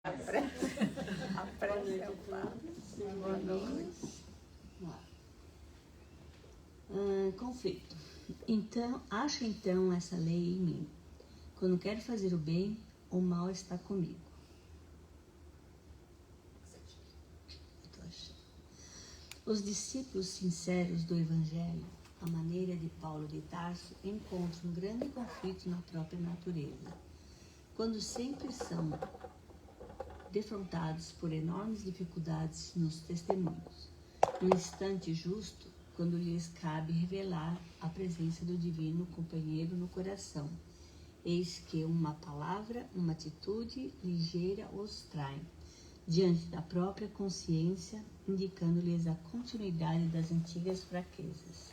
A prece é o Padre. Boa noite. Conflito. Então, acho então essa lei em mim. Quando quero fazer o bem, o mal está comigo. Os discípulos sinceros do Evangelho, à maneira de Paulo de Tarso, encontram um grande conflito na própria natureza. Quando sempre são defrontados por enormes dificuldades nos testemunhos. No instante justo, quando lhes cabe revelar a presença do divino companheiro no coração, eis que uma palavra, uma atitude ligeira os trai, diante da própria consciência, indicando-lhes a continuidade das antigas fraquezas.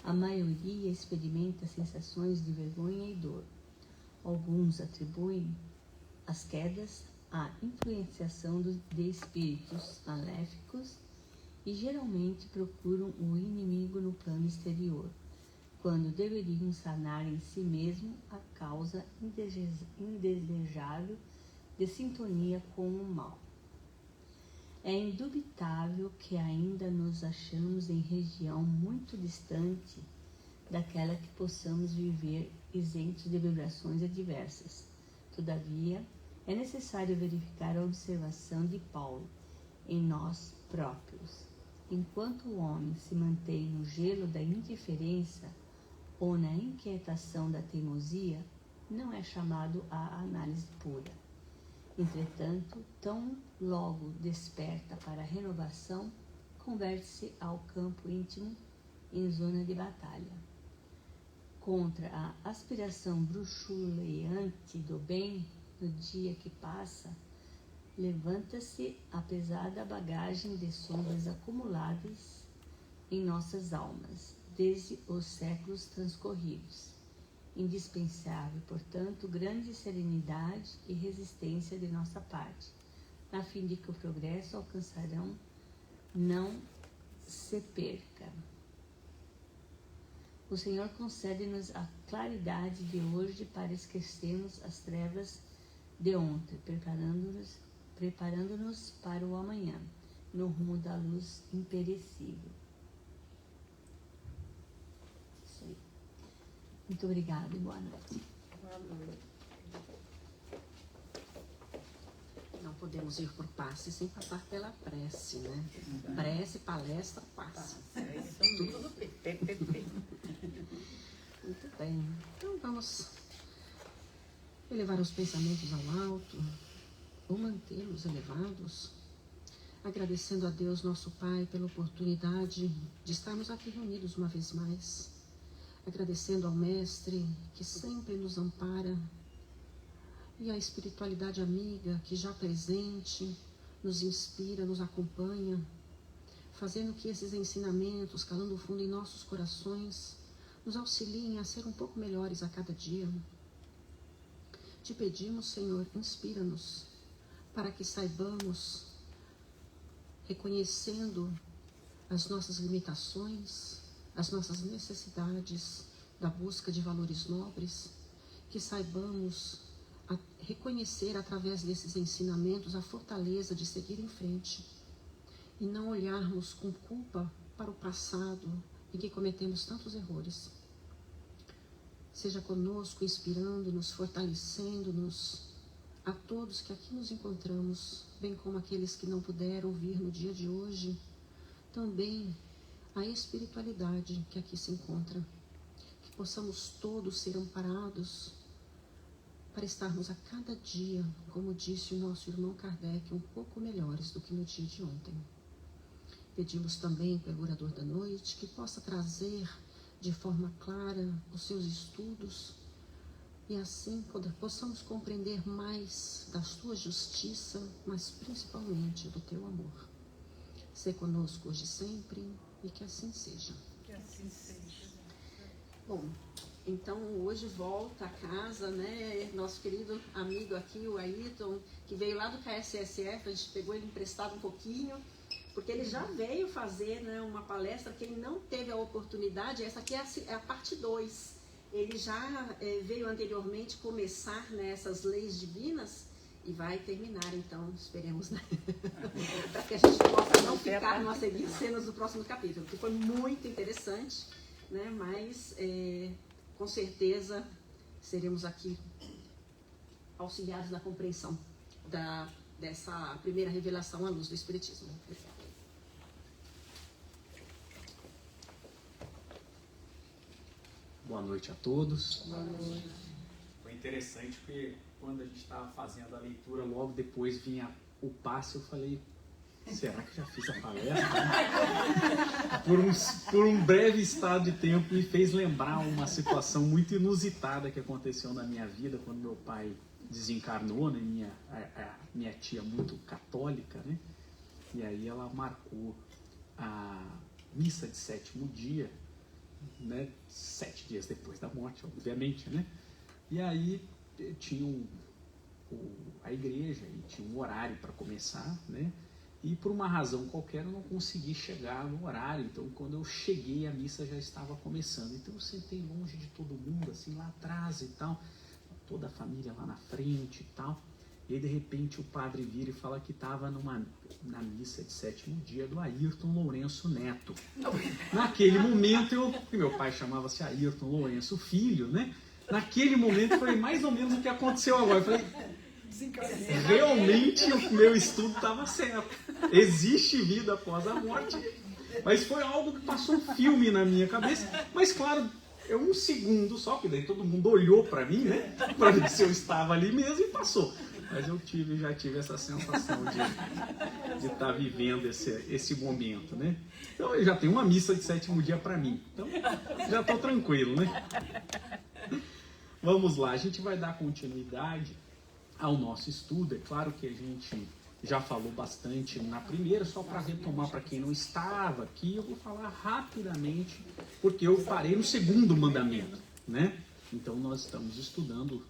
A maioria experimenta sensações de vergonha e dor. Alguns atribuem as quedas à influenciação de espíritos maléficos e geralmente procuram o inimigo no plano exterior, quando deveriam sanar em si mesmo a causa indesejável de sintonia com o mal. É indubitável que ainda nos achamos em região muito distante daquela que possamos viver isentos de vibrações adversas. Todavia, é necessário verificar a observação de Paulo em nós próprios. Enquanto o homem se mantém no gelo da indiferença ou na inquietação da teimosia, não é chamado à análise pura. Entretanto, tão logo desperta para a renovação, converte-se ao campo íntimo em zona de batalha. Contra a aspiração bruxuleante do bem, no dia que passa, levanta-se a pesada bagagem de sombras acumuladas em nossas almas, desde os séculos transcorridos. Indispensável, portanto, grande serenidade e resistência de nossa parte, a fim de que o progresso alcançarão não se perca. O Senhor concede-nos a claridade de hoje para esquecermos as trevas de ontem, preparando-nos para o amanhã, no rumo da luz imperecível. Isso aí. Muito obrigada e boa noite. Boa noite. Não podemos ir por passe sem passar pela prece, né? Prece, palestra, passe. É isso mesmo. PPP. Muito bem. Então vamos elevar os pensamentos ao alto, ou mantê-los elevados, agradecendo a Deus, nosso Pai, pela oportunidade de estarmos aqui reunidos uma vez mais, agradecendo ao Mestre que sempre nos ampara e à espiritualidade amiga que já presente nos inspira, nos acompanha, fazendo que esses ensinamentos, calando fundo em nossos corações, nos auxiliem a ser um pouco melhores a cada dia. Te pedimos, Senhor, inspira-nos para que saibamos, reconhecendo as nossas limitações, as nossas necessidades da busca de valores nobres, que saibamos reconhecer através desses ensinamentos a fortaleza de seguir em frente e não olharmos com culpa para o passado em que cometemos tantos erros. Seja conosco, inspirando-nos, fortalecendo-nos, a todos que aqui nos encontramos, bem como aqueles que não puderam vir no dia de hoje, também a espiritualidade que aqui se encontra, que possamos todos ser amparados para estarmos a cada dia, como disse o nosso irmão Kardec, um pouco melhores do que no dia de ontem. Pedimos também pelo orador da noite que possa trazer de forma clara os seus estudos e assim possamos compreender mais da sua justiça, mas principalmente do teu amor. Sê conosco hoje e sempre e que assim seja. Que assim seja. Bom, então hoje volta a casa, né? Nosso querido amigo aqui, o Ayrton, que veio lá do KSSF, a gente pegou ele emprestado um pouquinho, porque ele já veio fazer, né, uma palestra. Quem não teve a oportunidade, essa aqui é a parte 2. Ele já veio anteriormente começar, né, essas leis divinas, E vai terminar, então, esperemos, né? Para que a gente possa não ficar nas seguintes cenas do próximo capítulo, que foi muito interessante, né? Mas, com certeza, seremos aqui auxiliados na compreensão dessa primeira revelação à luz do Espiritismo. Boa noite a todos. Boa noite. Foi interessante porque quando a gente estava fazendo a leitura, logo depois vinha o passe, eu falei, será que já fiz a palestra? Por um breve estado de tempo me fez lembrar uma situação muito inusitada que aconteceu na minha vida quando meu pai desencarnou, né? Minha tia muito católica, né? E aí ela marcou a missa de sétimo dia, né? 7 dias depois da morte, obviamente, né? E aí tinha a igreja e tinha um horário para começar, né? E por uma razão qualquer eu não consegui chegar no horário. Então quando eu cheguei a missa já estava começando. Então eu sentei longe de todo mundo, assim, lá atrás e tal, toda a família lá na frente e tal. E aí de repente o padre vira e fala que estava na missa de sétimo dia do Ayrton Lourenço Neto. Naquele momento, meu pai chamava-se Ayrton Lourenço Filho, né? Naquele momento foi mais ou menos o que aconteceu agora. Eu falei, realmente o meu estudo estava certo. Existe vida após a morte. Mas foi algo que passou um filme na minha cabeça. Mas claro, é um segundo só, que daí todo mundo olhou para mim, né? Para ver se eu estava ali mesmo e passou. Mas eu já tive essa sensação de estar vivendo esse momento, né? Então eu já tenho uma missa de sétimo dia para mim. Então já estou tranquilo, né? Vamos lá, a gente vai dar continuidade ao nosso estudo. É claro que a gente já falou bastante na primeira, só para retomar para quem não estava aqui, eu vou falar rapidamente, porque eu parei no segundo mandamento, né? Então nós estamos estudando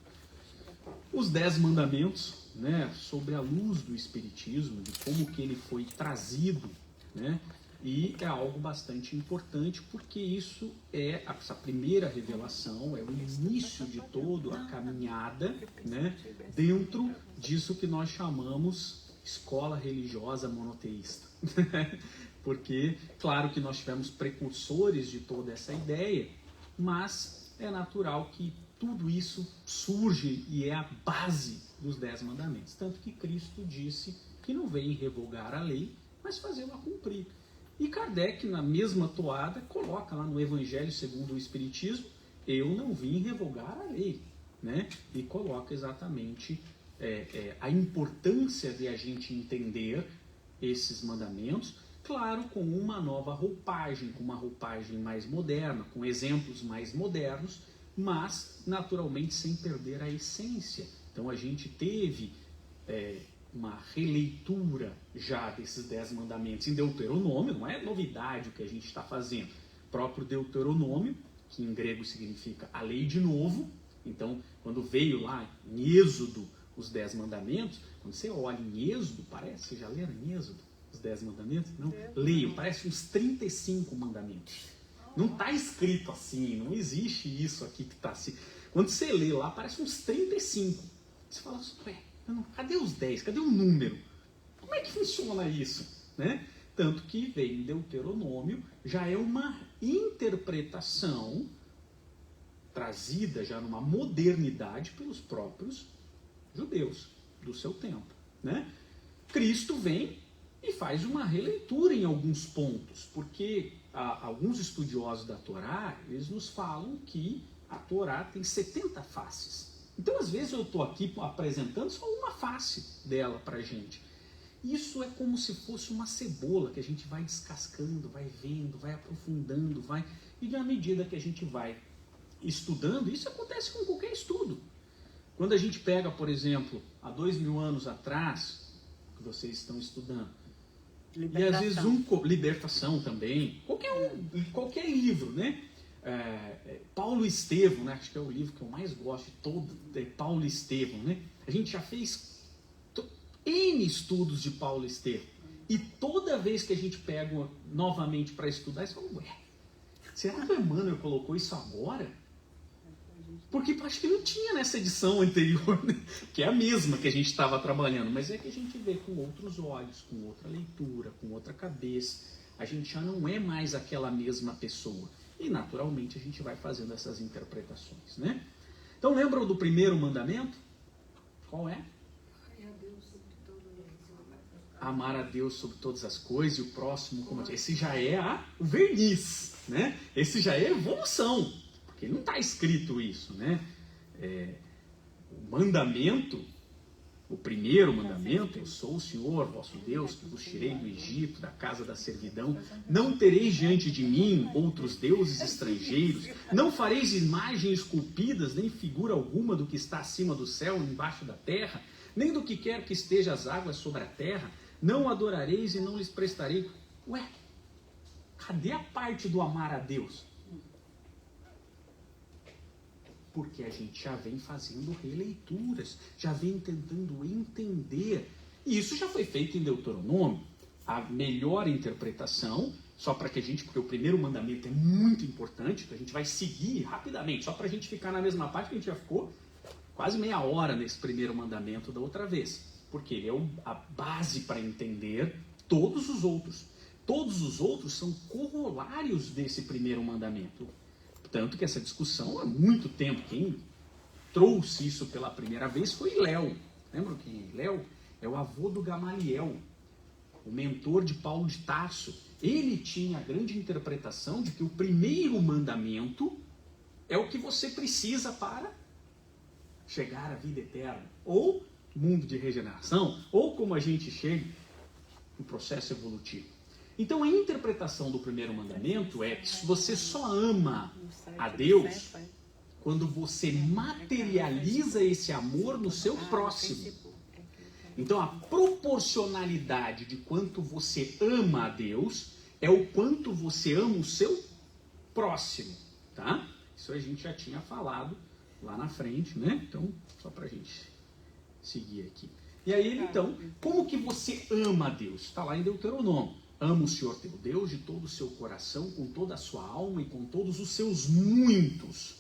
os 10 mandamentos, né, sobre a luz do Espiritismo, de como que ele foi trazido, né? E é algo bastante importante, porque isso essa primeira revelação, é o início de toda a caminhada, né, dentro disso que nós chamamos escola religiosa monoteísta. Porque, claro que nós tivemos precursores de toda essa ideia, mas é natural que tudo isso surge e é a base dos 10 mandamentos. Tanto que Cristo disse que não veio revogar a lei, mas fazê-la cumprir. E Kardec, na mesma toada, coloca lá no Evangelho segundo o Espiritismo, eu não vim revogar a lei, né? E coloca exatamente a importância de a gente entender esses mandamentos, claro, com uma nova roupagem, com uma roupagem mais moderna, com exemplos mais modernos, mas naturalmente sem perder a essência. Então a gente teve uma releitura já desses 10 mandamentos em Deuteronômio, não é novidade o que a gente está fazendo. O próprio Deuteronômio, que em grego significa a lei de novo, então quando veio lá em Êxodo os 10 mandamentos, quando você olha em Êxodo, parece, vocês já leram em Êxodo os 10 mandamentos? Não? Leiam, parece uns 35 mandamentos. Não está escrito assim, não existe isso aqui que está assim. Quando você lê lá, parece uns 35. Você fala assim, cadê os 10? Cadê o número? Como é que funciona isso? Né? Tanto que vem em Deuteronômio, já é uma interpretação trazida já numa modernidade pelos próprios judeus do seu tempo. Né? Cristo vem e faz uma releitura em alguns pontos, porque alguns estudiosos da Torá, eles nos falam que a Torá tem 70 faces. Então, às vezes, eu estou aqui apresentando só uma face dela para a gente. Isso é como se fosse uma cebola que a gente vai descascando, vai vendo, vai aprofundando, e na medida que a gente vai estudando, isso acontece com qualquer estudo. Quando a gente pega, por exemplo, há 2000 anos atrás, que vocês estão estudando, libertação. E às vezes libertação também, qualquer livro, né? Paulo Estevão, né? Acho que é o livro que eu mais gosto de todo, Paulo Estevão, né? A gente já fez N estudos de Paulo Estevão, e toda vez que a gente pega novamente para estudar, você fala, será que o Emmanuel colocou isso agora? Porque acho que não tinha nessa edição anterior, né? Que é a mesma que a gente estava trabalhando, mas é que a gente vê com outros olhos, com outra leitura, com outra cabeça. A gente já não é mais aquela mesma pessoa. E naturalmente a gente vai fazendo essas interpretações, né? Então lembram do primeiro mandamento? Qual é? Amar a Deus sobre todas as coisas e o próximo como... Esse já é o verniz, né? Esse já é a evolução. Porque não está escrito isso, né? O mandamento, o primeiro mandamento, eu sou o Senhor, vosso Deus, que vos tirei do Egito, da casa da servidão. Não tereis diante de mim outros deuses estrangeiros. Não fareis imagens esculpidas, nem figura alguma do que está acima do céu, embaixo da terra, nem do que quer que esteja as águas sobre a terra. Não adorareis e não lhes prestarei. Ué, cadê a parte do amar a Deus? Porque a gente já vem fazendo releituras, já vem tentando entender. E isso já foi feito em Deuteronômio. A melhor interpretação, só para que a gente, porque o primeiro mandamento é muito importante, então a gente vai seguir rapidamente, só para a gente ficar na mesma parte, que a gente já ficou quase meia hora nesse primeiro mandamento da outra vez. Porque ele é a base para entender todos os outros. Todos os outros são corolários desse primeiro mandamento. Tanto que essa discussão há muito tempo, quem trouxe isso pela primeira vez foi Léo. Lembram quem é Léo? É o avô do Gamaliel, o mentor de Paulo de Tarso. Ele tinha a grande interpretação de que o primeiro mandamento é o que você precisa para chegar à vida eterna. Ou mundo de regeneração, ou como a gente chega no processo evolutivo. Então a interpretação do primeiro mandamento é que você só ama a Deus quando você materializa esse amor no seu próximo. Então a proporcionalidade de quanto você ama a Deus é o quanto você ama o seu próximo, tá? Isso a gente já tinha falado lá na frente, né? Então, só pra gente seguir aqui. E aí, então, como que você ama a Deus? Está lá em Deuteronômio. Ama o Senhor teu Deus de todo o seu coração, com toda a sua alma e com todos os seus muitos.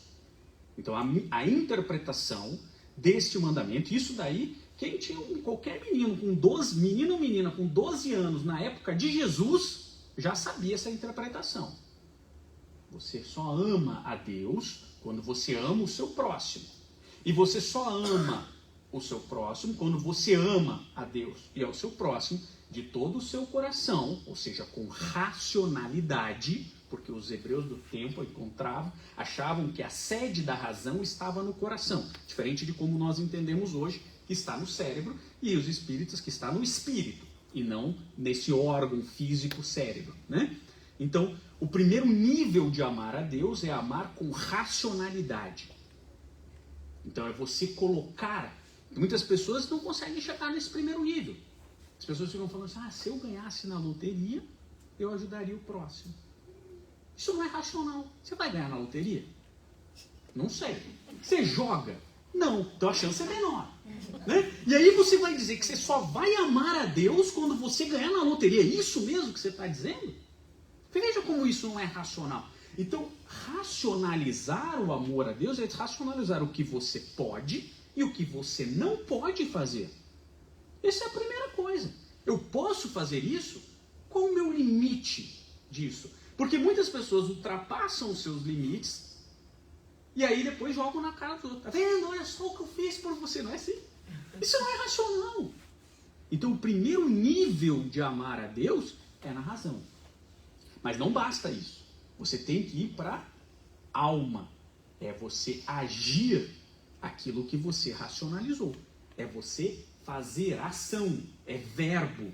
Então, a interpretação deste mandamento, isso daí, quem tinha qualquer menino com 12, menino ou menina com 12 anos na época de Jesus, já sabia essa interpretação. Você só ama a Deus quando você ama o seu próximo. E você só ama o seu próximo quando você ama a Deus e ao seu próximo de todo o seu coração, ou seja, com racionalidade, porque os hebreus do tempo achavam que a sede da razão estava no coração, diferente de como nós entendemos hoje, que está no cérebro, e os espíritas que está no espírito, e não nesse órgão físico cérebro, né? Então, o primeiro nível de amar a Deus é amar com racionalidade. Então, é você colocar... Muitas pessoas não conseguem chegar nesse primeiro nível. As pessoas ficam falando assim, se eu ganhasse na loteria, eu ajudaria o próximo. Isso não é racional. Você vai ganhar na loteria? Não sei. Você joga? Não. Então a chance é menor. Né? E aí você vai dizer que você só vai amar a Deus quando você ganhar na loteria. É isso mesmo que você está dizendo? Veja como isso não é racional. Então, racionalizar o amor a Deus é racionalizar o que você pode e o que você não pode fazer. Essa é a primeira coisa. Eu posso fazer isso? Qual o meu limite disso? Porque muitas pessoas ultrapassam os seus limites e aí depois jogam na cara do outro. Tá vendo? Olha só o que eu fiz por você. Não é assim? Isso não é racional. Então o primeiro nível de amar a Deus é na razão. Mas não basta isso. Você tem que ir para a alma. É você agir aquilo que você racionalizou. É você fazer ação, é verbo,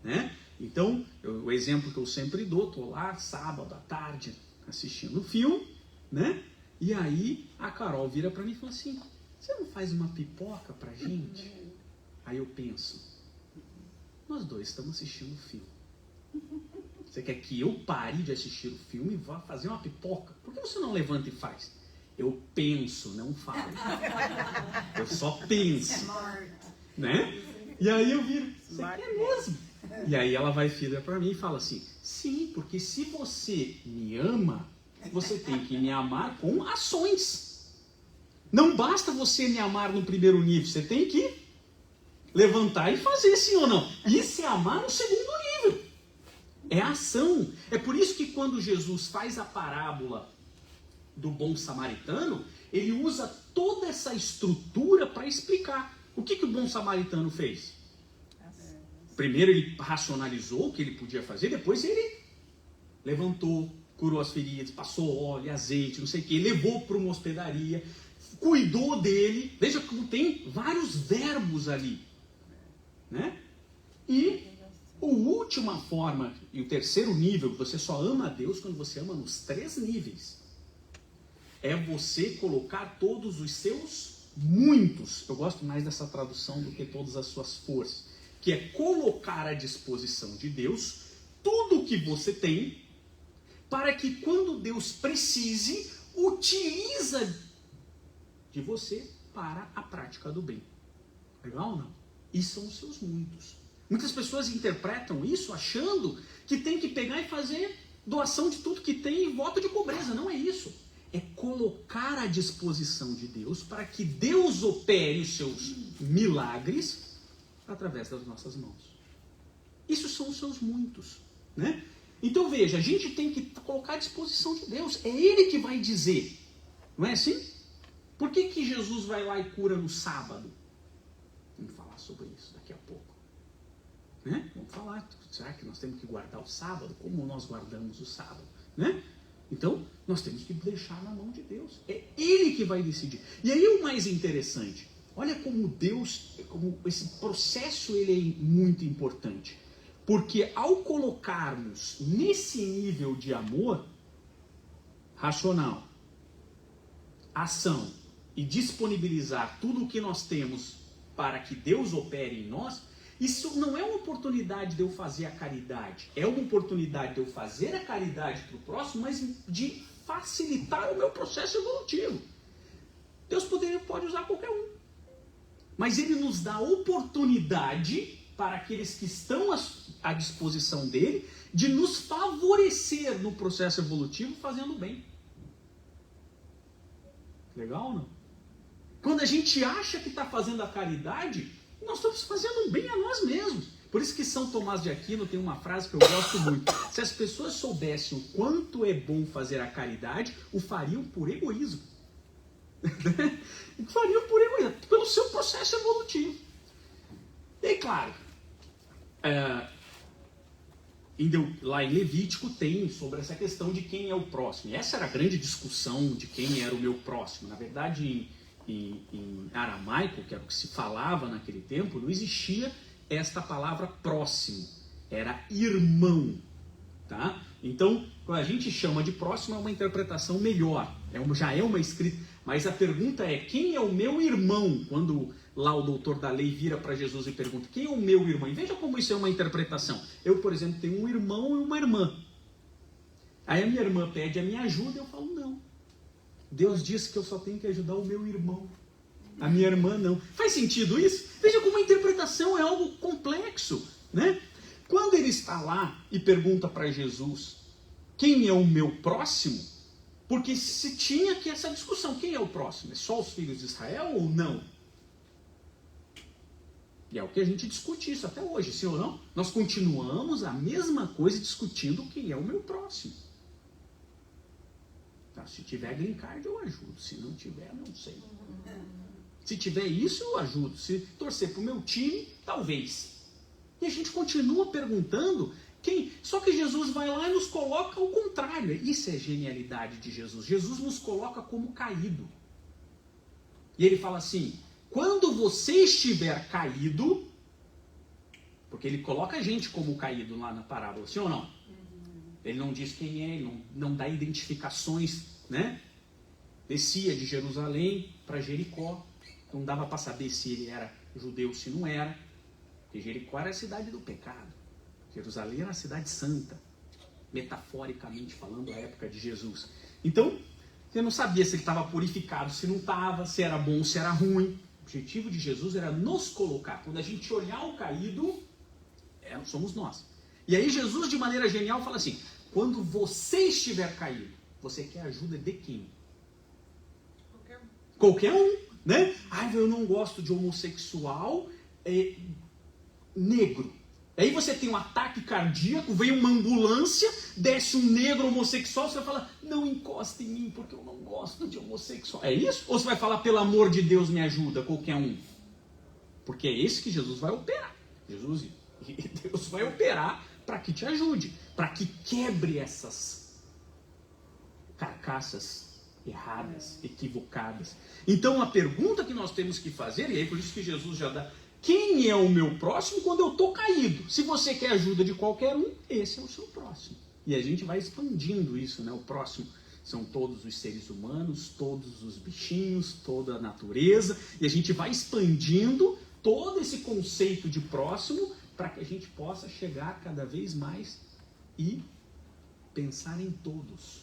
né? Então, o exemplo que eu sempre dou, estou lá sábado à tarde assistindo o filme, né? E aí a Carol vira para mim e fala assim, você não faz uma pipoca pra gente? Aí eu penso, nós dois estamos assistindo o filme. Você quer que eu pare de assistir o filme e vá fazer uma pipoca? Por que você não levanta e faz? Eu penso, não falo. Eu só penso. Né? E aí eu viro, você quer mesmo? E aí ela vai virar para mim e fala assim, sim, porque se você me ama, você tem que me amar com ações. Não basta você me amar no primeiro nível, você tem que levantar e fazer, sim ou não? Isso é amar no segundo nível. É ação. É por isso que quando Jesus faz a parábola do bom samaritano, ele usa toda essa estrutura para explicar. O que o bom samaritano fez? Primeiro ele racionalizou o que ele podia fazer, depois ele levantou, curou as feridas, passou óleo, azeite, não sei o que, levou para uma hospedaria, cuidou dele. Veja como tem vários verbos ali, né? E a última forma, e o terceiro nível, você só ama a Deus quando você ama nos 3 níveis. É você colocar todos os seus muitos, eu gosto mais dessa tradução do que todas as suas forças, que é colocar à disposição de Deus tudo o que você tem, para que quando Deus precise, utiliza de você para a prática do bem. Legal ou não? Isso são os seus muitos. Muitas pessoas interpretam isso achando que tem que pegar e fazer doação de tudo que tem e voto de pobreza. Não é isso. É colocar à disposição de Deus para que Deus opere os seus milagres através das nossas mãos. Isso são os seus muitos, né? Então veja, a gente tem que colocar à disposição de Deus. É Ele que vai dizer. Não é assim? Por que Jesus vai lá e cura no sábado? Vamos falar sobre isso daqui a pouco. Né? Vamos falar. Será que nós temos que guardar o sábado? Como nós guardamos o sábado? Né? Então, nós temos que deixar na mão de Deus. É Ele que vai decidir. E aí o mais interessante, olha como Deus, como esse processo ele é muito importante. Porque ao colocarmos nesse nível de amor racional, ação e disponibilizar tudo o que nós temos para que Deus opere em nós, isso não é uma oportunidade de eu fazer a caridade, é uma oportunidade de eu fazer a caridade para o próximo, mas de facilitar o meu processo evolutivo. Deus pode usar qualquer um, mas Ele nos dá a oportunidade para aqueles que estão à disposição dele, de nos favorecer no processo evolutivo fazendo bem. Legal ou não? Quando a gente acha que está fazendo a caridade, nós estamos fazendo bem a nós mesmos. Por isso que São Tomás de Aquino tem uma frase que eu gosto muito. Se as pessoas soubessem o quanto é bom fazer a caridade, o fariam por egoísmo. Fariam por egoísmo, pelo seu processo evolutivo. E claro, lá em Levítico tem sobre essa questão de quem é o próximo. E essa era a grande discussão de quem era o meu próximo. Na verdade, em aramaico, que era o que se falava naquele tempo, não existia esta palavra próximo. Era irmão. Tá? Então, quando a gente chama de próximo, é uma interpretação melhor. Já é uma escrita. Mas a pergunta é, quem é o meu irmão? Quando lá o doutor da lei vira para Jesus e pergunta, quem é o meu irmão? E veja como isso é uma interpretação. Eu, por exemplo, tenho um irmão e uma irmã. Aí a minha irmã pede a minha ajuda e eu falo, não. Deus disse que eu só tenho que ajudar o meu irmão. A minha irmã não. Faz sentido isso? Veja como a interpretação é algo complexo, né? Quando ele está lá e pergunta para Jesus, quem é o meu próximo? Porque se tinha aqui essa discussão, quem é o próximo? É só os filhos de Israel ou não? E é o que a gente discute isso até hoje, sim ou não? Nós continuamos a mesma coisa discutindo quem é o meu próximo. Tá, se tiver green card eu ajudo, se não tiver, não sei. Se tiver isso eu ajudo, se torcer para o meu time, talvez. E a gente continua perguntando quem. Só que Jesus vai lá e nos coloca ao contrário. Isso é genialidade de Jesus. Jesus nos coloca como caído. E ele fala assim, quando você estiver caído, porque ele coloca a gente como caído lá na parábola, sim ou não? Ele não diz quem é, ele não dá identificações, né? Descia de Jerusalém para Jericó, não dava para saber se ele era judeu ou se não era, porque Jericó era a cidade do pecado, Jerusalém era a cidade santa, metaforicamente falando, a época de Jesus. Então, você não sabia se ele estava purificado, se não estava, se era bom, se era ruim. O objetivo de Jesus era nos colocar. Quando a gente olhar o caído, somos nós. E aí Jesus, de maneira genial, fala assim, quando você estiver caído, você quer ajuda de quem? Qualquer um, né? Ai, eu não gosto de homossexual negro. Aí você tem um ataque cardíaco, vem uma ambulância, desce um negro homossexual, você vai falar, não encosta em mim porque eu não gosto de homossexual. É isso? Ou você vai falar, pelo amor de Deus, me ajuda, qualquer um? Porque é esse que Jesus vai operar. Deus vai operar para que te ajude, para que quebre essas carcaças erradas, equivocadas. Então a pergunta que nós temos que fazer, e aí por isso que Jesus já dá, quem é o meu próximo quando eu estou caído? Se você quer ajuda de qualquer um, esse é o seu próximo. E a gente vai expandindo isso, né? O próximo são todos os seres humanos, todos os bichinhos, toda a natureza, e a gente vai expandindo todo esse conceito de próximo para que a gente possa chegar cada vez mais e pensar em todos.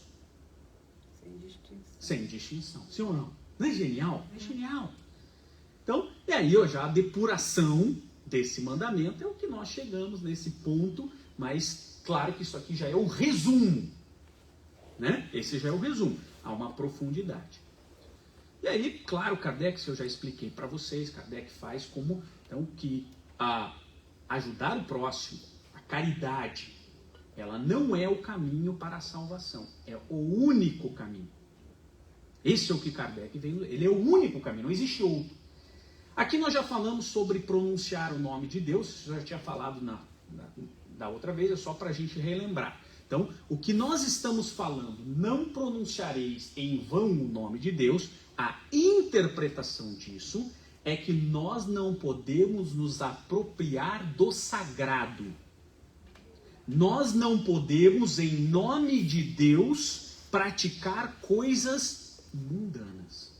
Sem distinção. Sem distinção. Sim ou não? Não é genial? É genial. Então, e aí já a depuração desse mandamento é o que nós chegamos nesse ponto, mas claro que isso aqui já é o resumo, né? Esse já é o resumo, há uma profundidade. E aí, claro, Kardec, isso eu já expliquei para vocês, Kardec faz como, então, que ajudar o próximo, a caridade, ela não é o caminho para a salvação, é o único caminho. Esse é o que Kardec veio, ele é o único caminho, não existe outro. Aqui nós já falamos sobre pronunciar o nome de Deus, isso eu já tinha falado da outra vez, é só para a gente relembrar. Então, o que nós estamos falando, não pronunciareis em vão o nome de Deus, a interpretação disso é que nós não podemos nos apropriar do sagrado. Nós não podemos, em nome de Deus, praticar coisas mundanas.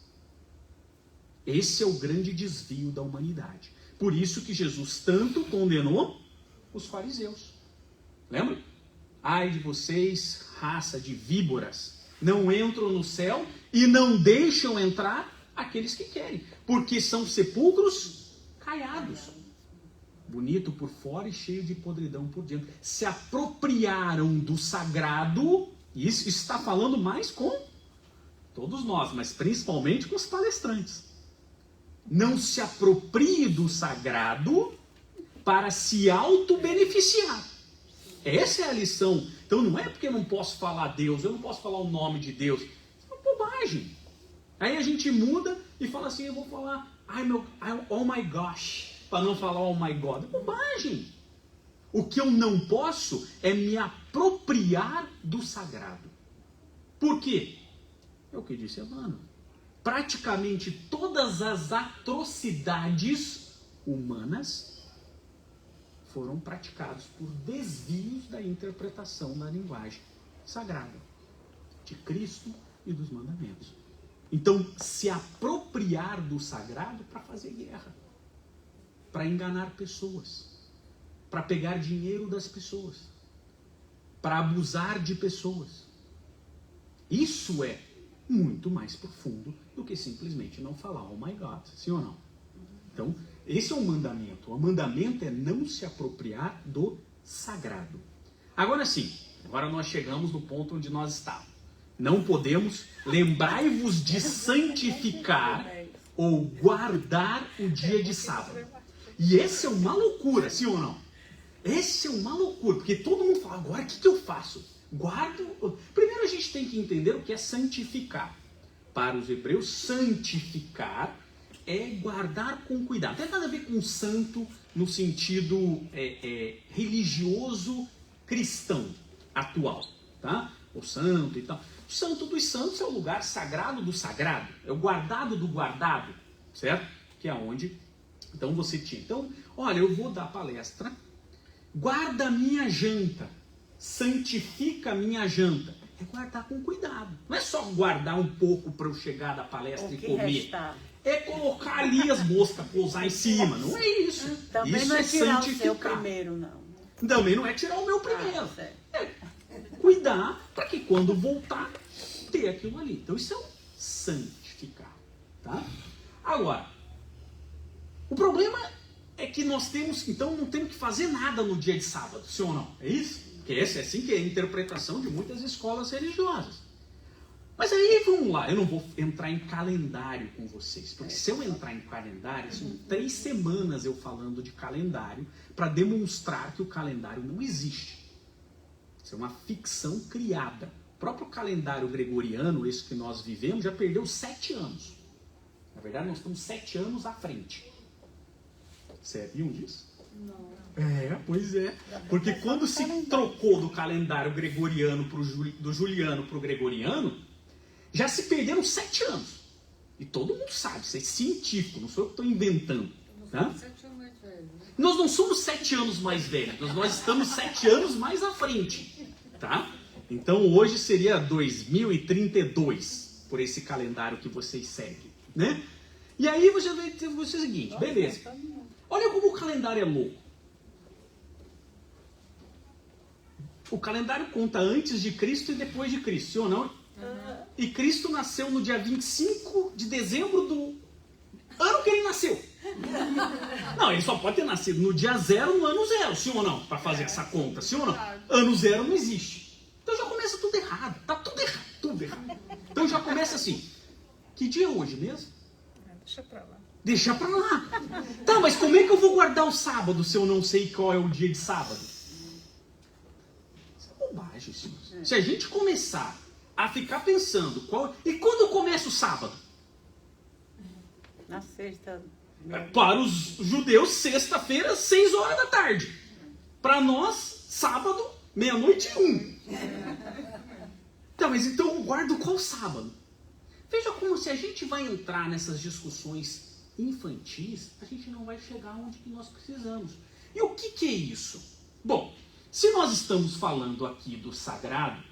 Esse é o grande desvio da humanidade. Por isso que Jesus tanto condenou os fariseus. Lembra? Ai de vocês, raça de víboras, não entram no céu e não deixam entrar aqueles que querem, porque são sepulcros caiados. Bonito por fora e cheio de podridão por dentro. Se apropriaram do sagrado, e isso está falando mais com todos nós, mas principalmente com os palestrantes. Não se aproprie do sagrado para se auto-beneficiar. Essa é a lição. Então não é porque eu não posso falar Deus, eu não posso falar o nome de Deus. Isso é uma bobagem. Aí a gente muda e fala assim, eu vou falar oh my gosh, para não falar oh my God. É bobagem. O que eu não posso é me apropriar do sagrado. Por quê? É o que disse Emmanuel. Praticamente todas as atrocidades humanas foram praticadas por desvios da interpretação da linguagem sagrada de Cristo e dos mandamentos. Então, se apropriar do sagrado para fazer guerra, para enganar pessoas, para pegar dinheiro das pessoas, para abusar de pessoas. Isso é muito mais profundo do que simplesmente não falar oh my God, sim ou não? Então, esse é o mandamento. O mandamento é não se apropriar do sagrado. Agora sim, agora nós chegamos no ponto onde nós estávamos. Não podemos, lembrai-vos de santificar ou guardar o dia de sábado. E esse é uma loucura, sim ou não? Esse é uma loucura, porque todo mundo fala, agora o que eu faço? Guardo. Primeiro a gente tem que entender o que é santificar. Para os hebreus, santificar é guardar com cuidado. Não tem nada a ver com santo no sentido religioso cristão atual, tá? O santo e tal. O santo dos santos é o lugar sagrado do sagrado, é o guardado do guardado, certo? Que é onde, então você tinha. Então, olha, eu vou dar palestra, guarda a minha janta, santifica a minha janta. É guardar com cuidado. Não é só guardar um pouco para eu chegar da palestra e comer. Restar. É colocar ali as moscas, pousar em cima. Não é isso. Também isso não é tirar santificar. o seu primeiro, não. Também não é tirar o meu primeiro. Certo. É cuidar para que quando voltar, ter aquilo ali. Então isso é um santificar. Tá? Agora, o problema é que nós temos, então não temos que fazer nada no dia de sábado, sim ou não? É isso? Porque essa é assim que é a interpretação de muitas escolas religiosas. Mas aí, vamos lá, eu não vou entrar em calendário com vocês, porque se eu entrar em calendário, são 3 semanas eu falando de calendário para demonstrar que o calendário não existe. Isso é uma ficção criada. O próprio calendário gregoriano, esse que nós vivemos, já perdeu 7 anos. Na verdade, nós estamos 7 anos à frente. Sabiam disso? Não. Pois é. Porque quando se trocou do calendário gregoriano do juliano para o gregoriano, já se perderam 7 anos. E todo mundo sabe, isso é científico, não sou eu que estou inventando. Tá? Nós não somos 7 anos mais velhos, nós estamos 7 anos mais à frente. Tá? Então hoje seria 2032, por esse calendário que vocês seguem. Né? E aí você vai ter o seguinte, beleza. Olha como o calendário é louco. O calendário conta antes de Cristo e depois de Cristo, sim ou não? E Cristo nasceu no dia 25 de dezembro do ano que ele nasceu. Não, ele só pode ter nascido no dia 0, no ano 0, sim ou não? Para fazer essa conta, sim ou não? Ano 0 não existe. Então já começa tudo errado. Tá tudo errado, tudo errado. Então já começa assim. Que dia é hoje mesmo? Deixa pra lá. Deixa pra lá. Tá, mas como é que eu vou guardar o sábado se eu não sei qual é o dia de sábado? Isso é bobagem, senhor. Se a gente começar a ficar pensando qual... E quando começa o sábado? Na sexta. Para os judeus, sexta-feira, 6 horas da tarde. Para nós, sábado, 00:01. Tá, mas então eu guardo qual sábado? Veja como se a gente vai entrar nessas discussões infantis, a gente não vai chegar onde que nós precisamos. E o que é isso? Bom, se nós estamos falando aqui do sagrado,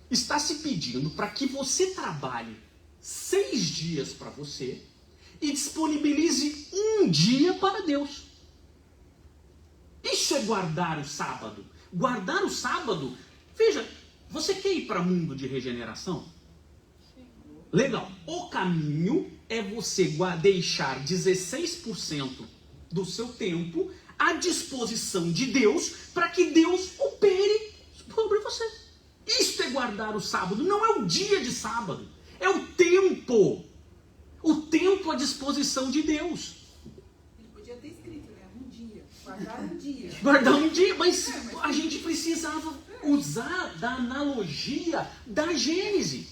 está se pedindo para que você trabalhe 6 dias para você e disponibilize 1 dia para Deus. Isso é guardar o sábado. Guardar o sábado, veja, você quer ir para o mundo de regeneração? Legal. O caminho é você deixar 16% do seu tempo à disposição de Deus para que Deus opere sobre você. Isto é guardar o sábado. Não é o dia de sábado. É o tempo. O tempo à disposição de Deus. Ele podia ter escrito, né? 1 dia. Guardar 1 dia. Guardar 1 dia, mas a gente precisava usar da analogia da Gênese.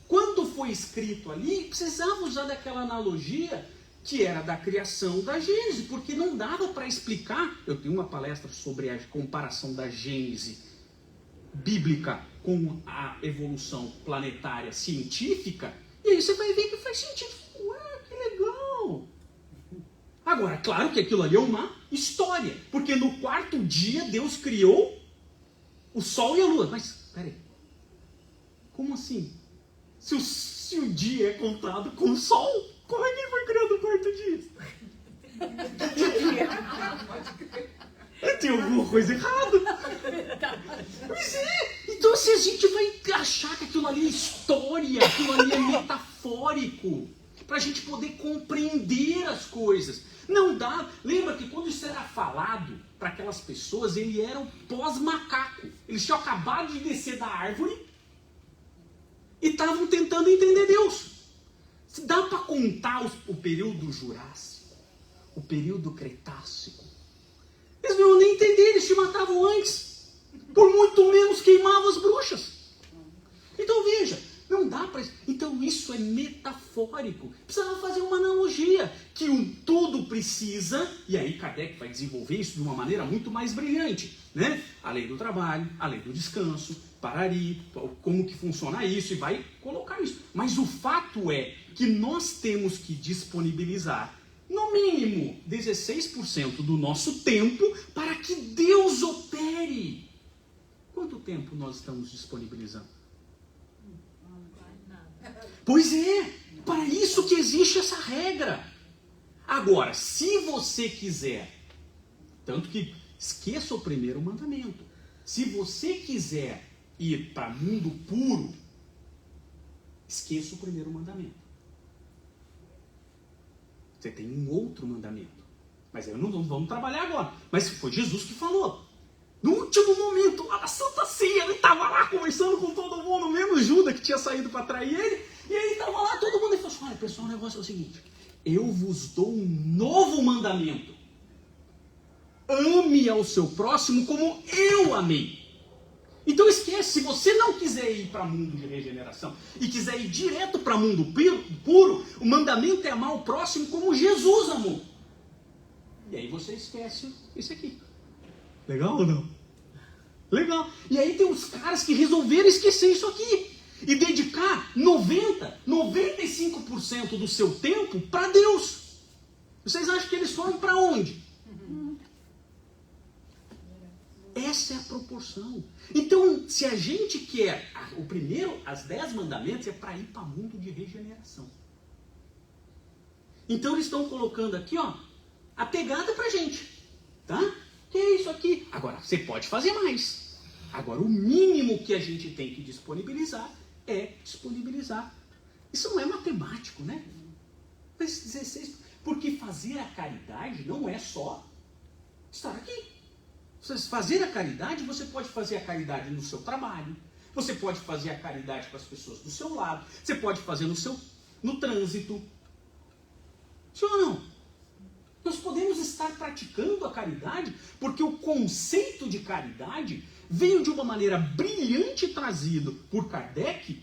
Quando foi escrito ali, precisava usar daquela analogia que era da criação da Gênese, porque não dava para explicar. Eu tenho uma palestra sobre a comparação da Gênese bíblica com a evolução planetária científica, e aí você vai ver que faz sentido. Ué, que legal! Agora, claro que aquilo ali é uma história, porque no 4º dia Deus criou o Sol e a Lua. Mas, peraí, como assim? Se o dia é contado com o Sol, como é que ele foi criado no 4º dia? Tem alguma coisa errada. Pois é. Então se a gente vai achar que aquilo ali é história, aquilo ali é metafórico, para a gente poder compreender as coisas. Não dá. Lembra que quando isso era falado para aquelas pessoas, ele era o pós-macaco. Eles tinham acabado de descer da árvore e estavam tentando entender Deus. Dá para contar o período Jurássico, o período Cretácico. Eles não iam nem entender, eles te matavam antes. Por muito menos queimavam as bruxas. Então veja, não dá para... Então isso é metafórico. Precisava fazer uma analogia, que tudo precisa, e aí Kardec vai desenvolver isso de uma maneira muito mais brilhante, né? A lei do trabalho, a lei do descanso, parari, como que funciona isso, e vai colocar isso. Mas o fato é que nós temos que disponibilizar no mínimo 16% do nosso tempo para que Deus opere. Quanto tempo nós estamos disponibilizando? Pois é, para isso que existe essa regra. Agora, se você quiser, tanto que esqueça o 1º mandamento, se você quiser ir para mundo puro, esqueça o 1º mandamento. Você tem um outro mandamento. Mas aí não vamos trabalhar agora. Mas foi Jesus que falou. No último momento, lá na Santa Ceia, ele estava lá conversando com todo mundo, mesmo Judas que tinha saído para trair ele, e ele estava lá, todo mundo, e falou assim, olha pessoal, o negócio é o seguinte, eu vos dou um novo mandamento, ame ao seu próximo como eu amei. Então esquece, se você não quiser ir para o mundo de regeneração e quiser ir direto para o mundo puro, o mandamento é amar o próximo como Jesus amou. E aí você esquece isso aqui. Legal ou não? Legal. E aí tem uns caras que resolveram esquecer isso aqui e dedicar 95% do seu tempo para Deus. Vocês acham que eles foram para onde? Essa é a proporção. Então, se a gente quer o primeiro, as 10 mandamentos é para ir para o mundo de regeneração. Então eles estão colocando aqui, ó, a pegada para a gente, tá? Que é isso aqui. Agora, você pode fazer mais. Agora, o mínimo que a gente tem que disponibilizar é disponibilizar. Isso não é matemático, né? Mas 16, porque fazer a caridade não é só estar aqui. Fazer a caridade, você pode fazer a caridade no seu trabalho, você pode fazer a caridade com as pessoas do seu lado, você pode fazer no trânsito. Sim ou não? Nós podemos estar praticando a caridade, porque o conceito de caridade veio de uma maneira brilhante trazido por Kardec,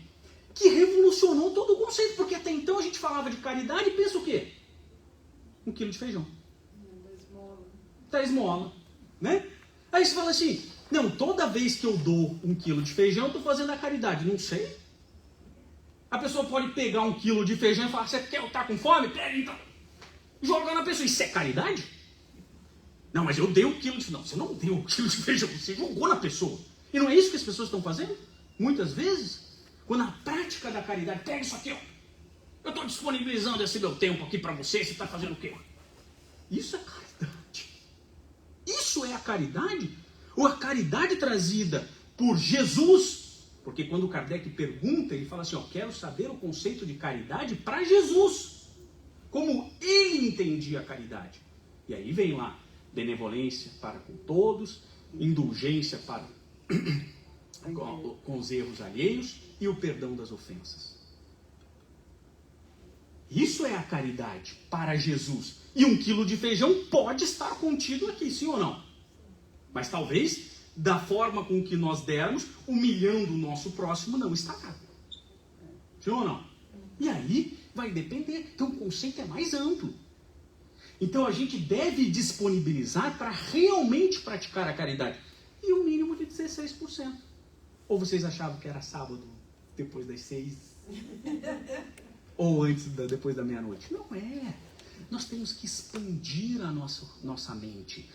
que revolucionou todo o conceito, porque até então a gente falava de caridade e pensa o quê? 1 quilo de feijão. 10 esmola, né? Aí você fala assim, não, toda vez que eu dou 1 quilo de feijão, eu estou fazendo a caridade. Não sei. A pessoa pode pegar 1 quilo de feijão e falar, você quer estar com fome? Pega então. Joga na pessoa. Isso é caridade? Não, mas eu dei 1 quilo de feijão. Não, você não deu 1 quilo de feijão, você jogou na pessoa. E não é isso que as pessoas estão fazendo? Muitas vezes, quando a prática da caridade, pega isso aqui, ó. Eu estou disponibilizando esse meu tempo aqui para você está fazendo o quê? Isso é caridade. Isso é a caridade? Ou a caridade trazida por Jesus? Porque quando Kardec pergunta, ele fala assim, ó, quero saber o conceito de caridade para Jesus. Como ele entendia a caridade. E aí vem lá, benevolência para com todos, indulgência para com os erros alheios e o perdão das ofensas. Isso é a caridade para Jesus. E 1 quilo de feijão pode estar contido aqui, sim ou não? Mas talvez, da forma com que nós dermos, humilhando o nosso próximo, não estará. Sim ou não? E aí vai depender. Então o conceito é mais amplo. Então a gente deve disponibilizar para realmente praticar a caridade. E um mínimo de 16%. Ou vocês achavam que era sábado, depois das 6? Ou antes, depois da meia-noite? Não é. Nós temos que expandir a nossa mente.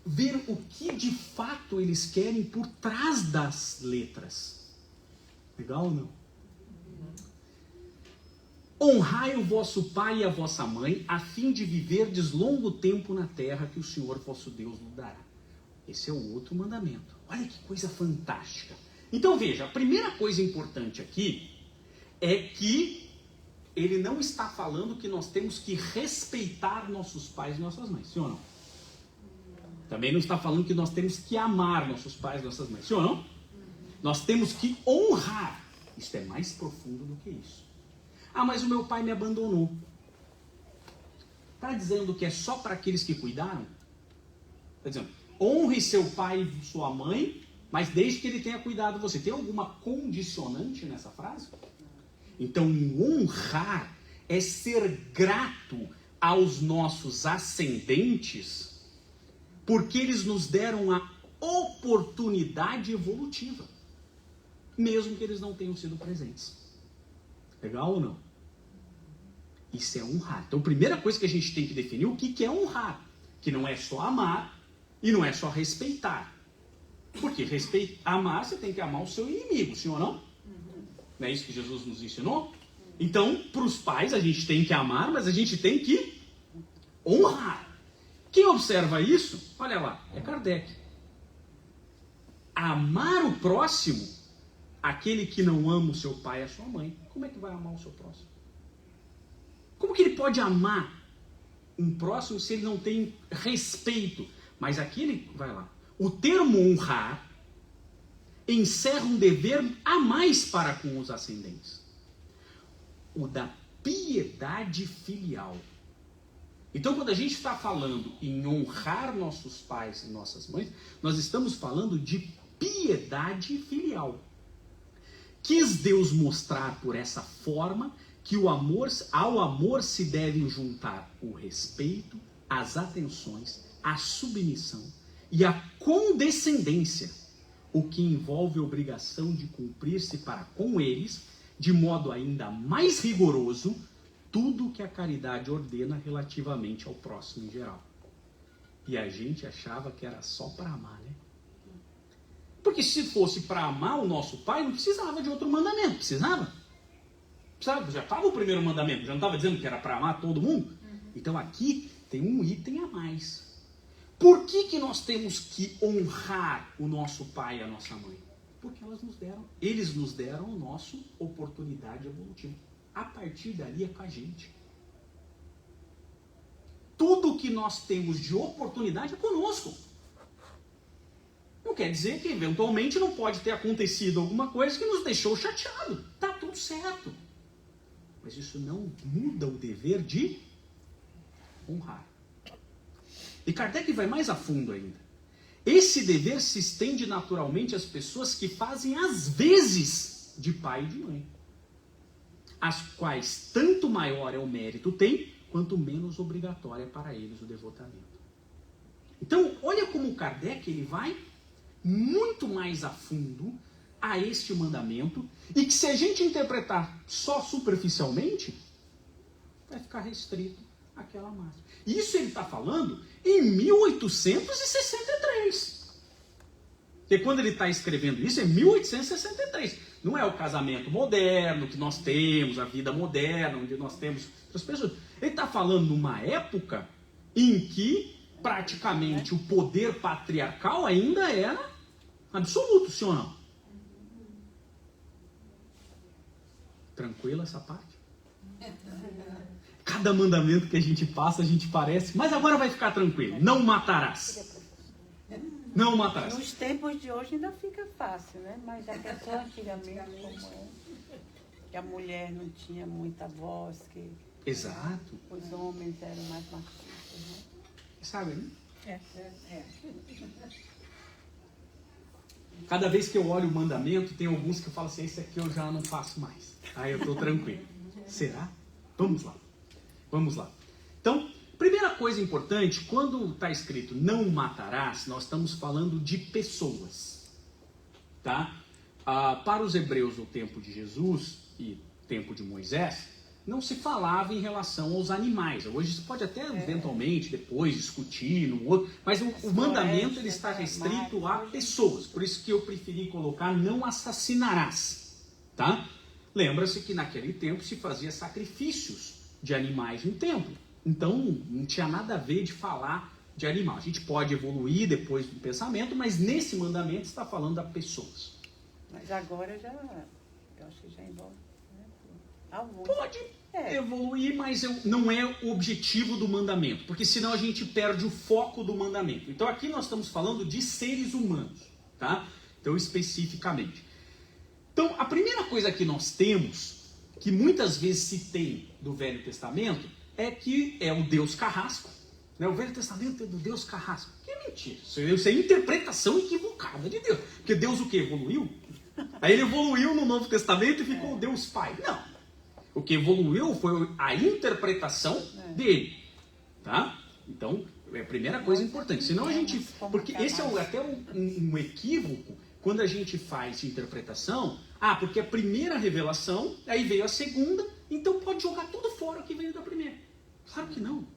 Ver o que de fato eles querem por trás das letras. Legal ou não? Honrai o vosso pai e a vossa mãe, a fim de viverdes longo tempo na terra que o Senhor vosso Deus vos dará. Esse é o outro mandamento. Olha que coisa fantástica. Então veja, a primeira coisa importante aqui é que ele não está falando que nós temos que respeitar nossos pais e nossas mães, sim ou não? Também não está falando que nós temos que amar nossos pais e nossas mães, sim ou não? Nós temos que honrar. Isso é mais profundo do que isso. Ah, mas o meu pai me abandonou. Está dizendo que é só para aqueles que cuidaram? Está dizendo, honre seu pai e sua mãe, mas desde que ele tenha cuidado de você. Tem alguma condicionante nessa frase? Então, honrar é ser grato aos nossos ascendentes, porque eles nos deram a oportunidade evolutiva, mesmo que eles não tenham sido presentes. Legal ou não? Isso é honrar. Então, a primeira coisa que a gente tem que definir, o que é honrar? Que não é só amar e não é só respeitar. Porque amar, você tem que amar o seu inimigo, sim ou não? Não é isso que Jesus nos ensinou? Então, para os pais, a gente tem que amar, mas a gente tem que honrar. Quem observa isso, olha lá, é Kardec. Amar o próximo, aquele que não ama o seu pai e a sua mãe, como é que vai amar o seu próximo? Como que ele pode amar um próximo se ele não tem respeito? Mas aqui ele, vai lá, o termo honrar encerra um dever a mais para com os ascendentes. O da piedade filial. Então, quando a gente está falando em honrar nossos pais e nossas mães, nós estamos falando de piedade filial. Quis Deus mostrar por essa forma que ao amor se devem juntar o respeito, as atenções, a submissão e a condescendência, o que envolve a obrigação de cumprir-se para com eles, de modo ainda mais rigoroso, tudo o que a caridade ordena relativamente ao próximo em geral. E a gente achava que era só para amar, né? Porque se fosse para amar o nosso pai, não precisava de outro mandamento, precisava? Já estava o primeiro mandamento, já não estava dizendo que era para amar todo mundo? Então aqui tem um item a mais. Por que nós temos que honrar o nosso pai e a nossa mãe? Porque eles nos deram a nossa oportunidade evolutiva. A partir dali é com a gente. Tudo que nós temos de oportunidade é conosco. Não quer dizer que eventualmente não pode ter acontecido alguma coisa que nos deixou chateado. Tá tudo certo. Mas isso não muda o dever de honrar. E Kardec vai mais a fundo ainda. Esse dever se estende naturalmente às pessoas que fazem as vezes de pai e de mãe, as quais tanto maior é o mérito tem, quanto menos obrigatório é para eles o devotamento. Então, olha como Kardec ele vai muito mais a fundo a este mandamento, e que se a gente interpretar só superficialmente, vai ficar restrito àquela máxima. Isso ele está falando em 1863. Porque quando ele está escrevendo isso, é 1863. Não é o casamento moderno que nós temos, a vida moderna, onde nós temos outras pessoas. Ele está falando numa época em que praticamente o poder patriarcal ainda era absoluto, sim ou não? Tranquila essa parte? Cada mandamento que a gente passa, a gente parece, mas agora vai ficar tranquilo. Não matarás. Não matarás. Nos tempos de hoje ainda fica fácil, né? Mas a pessoa antigamente, como é, que a mulher não tinha muita voz, que Exato. os homens eram mais machistas, né? Sabe, né? É. Cada vez que eu olho o mandamento, tem alguns que eu falo assim, esse aqui eu já não faço mais. Aí eu estou tranquilo. Será? Vamos lá. Vamos lá. Então, primeira coisa importante, quando está escrito não matarás, nós estamos falando de pessoas. Tá? Para os hebreus do tempo de Jesus e tempo de Moisés, não se falava em relação aos animais. Hoje você pode até eventualmente depois discutir, no outro, mas o mandamento ele está restrito a pessoas. Por isso que eu preferi colocar não assassinarás. Tá? Lembra-se que naquele tempo se fazia sacrifícios de animais no templo. Então não tinha nada a ver de falar de animal. A gente pode evoluir depois do pensamento, mas nesse mandamento está falando a pessoas. Mas agora eu acho que já envolve, né? Alguns. Pode evoluir, mas não é o objetivo do mandamento, porque senão a gente perde o foco do mandamento. Então aqui nós estamos falando de seres humanos, tá? Então especificamente. Então a primeira coisa que nós temos, que muitas vezes se tem do Velho Testamento, é que é o Deus carrasco. Né? O Velho Testamento é do Deus carrasco. Que é mentira. Isso é interpretação equivocada de Deus. Porque Deus o que? Evoluiu? Aí ele evoluiu no Novo Testamento e ficou Deus Pai. Não. O que evoluiu foi a interpretação dele. Tá? Então, é a primeira coisa importante. Senão a gente... Porque esse é até um equívoco quando a gente faz interpretação. Porque a primeira revelação, aí veio a segunda, então pode jogar tudo fora o que veio da primeira. Claro que não.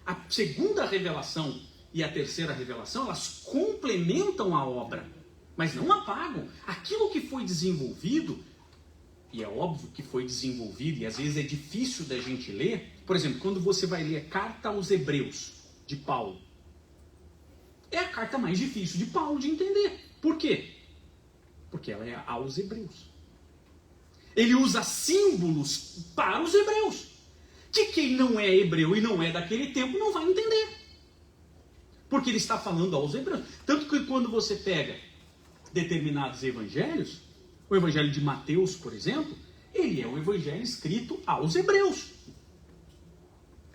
A segunda revelação e a terceira revelação, elas complementam a obra, mas não apagam. Aquilo que foi desenvolvido, e é óbvio que foi desenvolvido, e às vezes é difícil da gente ler, por exemplo, quando você vai ler a Carta aos Hebreus, de Paulo, é a carta mais difícil de Paulo de entender. Por quê? Porque ela é aos hebreus. Ele usa símbolos para os hebreus. Que quem não é hebreu e não é daquele tempo não vai entender. Porque ele está falando aos hebreus. Tanto que quando você pega determinados evangelhos, o evangelho de Mateus, por exemplo, ele é o evangelho escrito aos hebreus.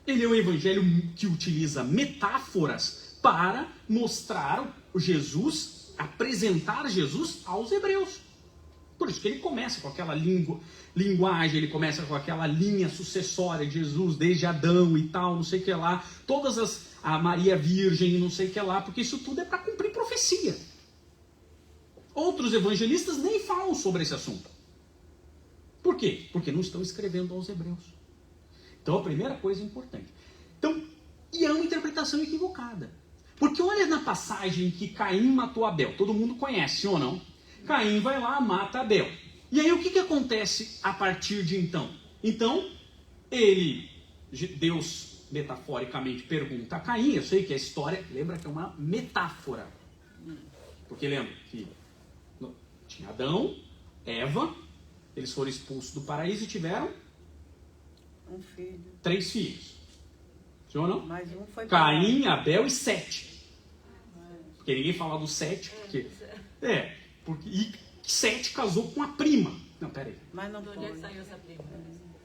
Ele é um evangelho que utiliza metáforas para mostrar Jesus, apresentar Jesus aos hebreus. Por isso que ele começa com aquela linguagem, ele começa com aquela linha sucessória de Jesus, desde Adão e tal, não sei o que lá, a Maria Virgem, não sei o que lá, porque isso tudo é para cumprir profecia. Outros evangelistas nem falam sobre esse assunto. Por quê? Porque não estão escrevendo aos hebreus. Então a primeira coisa importante. Então, e é uma interpretação equivocada. Porque olha na passagem que Caim matou Abel. Todo mundo conhece, ou não? Caim vai lá, mata Abel. E aí o que acontece a partir de então? Então, Deus metaforicamente pergunta a Caim, eu sei que a história, lembra que é uma metáfora. Porque lembra que tinha Adão, Eva, eles foram expulsos do paraíso e tiveram um filho. 3 filhos. Sim ou não? Mais um foi Caim, Abel e Sete. Porque ninguém fala do Sete, porque... e Sete casou com a prima. Não, peraí. Mas não De onde é que saiu essa prima?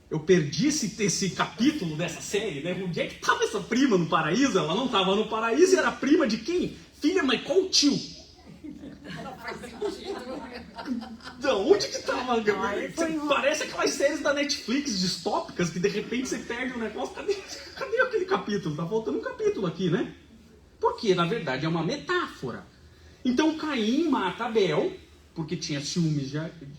Eu perdi esse capítulo dessa série, né? Onde é que estava essa prima no paraíso? Ela não estava no paraíso e era prima de quem? Filha, mas qual o tio? Não faz sentido. De onde que estava? foi Parece aquelas séries da Netflix distópicas que de repente você perde um negócio. Cadê aquele capítulo? Tá faltando um capítulo aqui, né? Porque na verdade é uma metáfora. Então Caim mata Abel, porque tinha ciúmes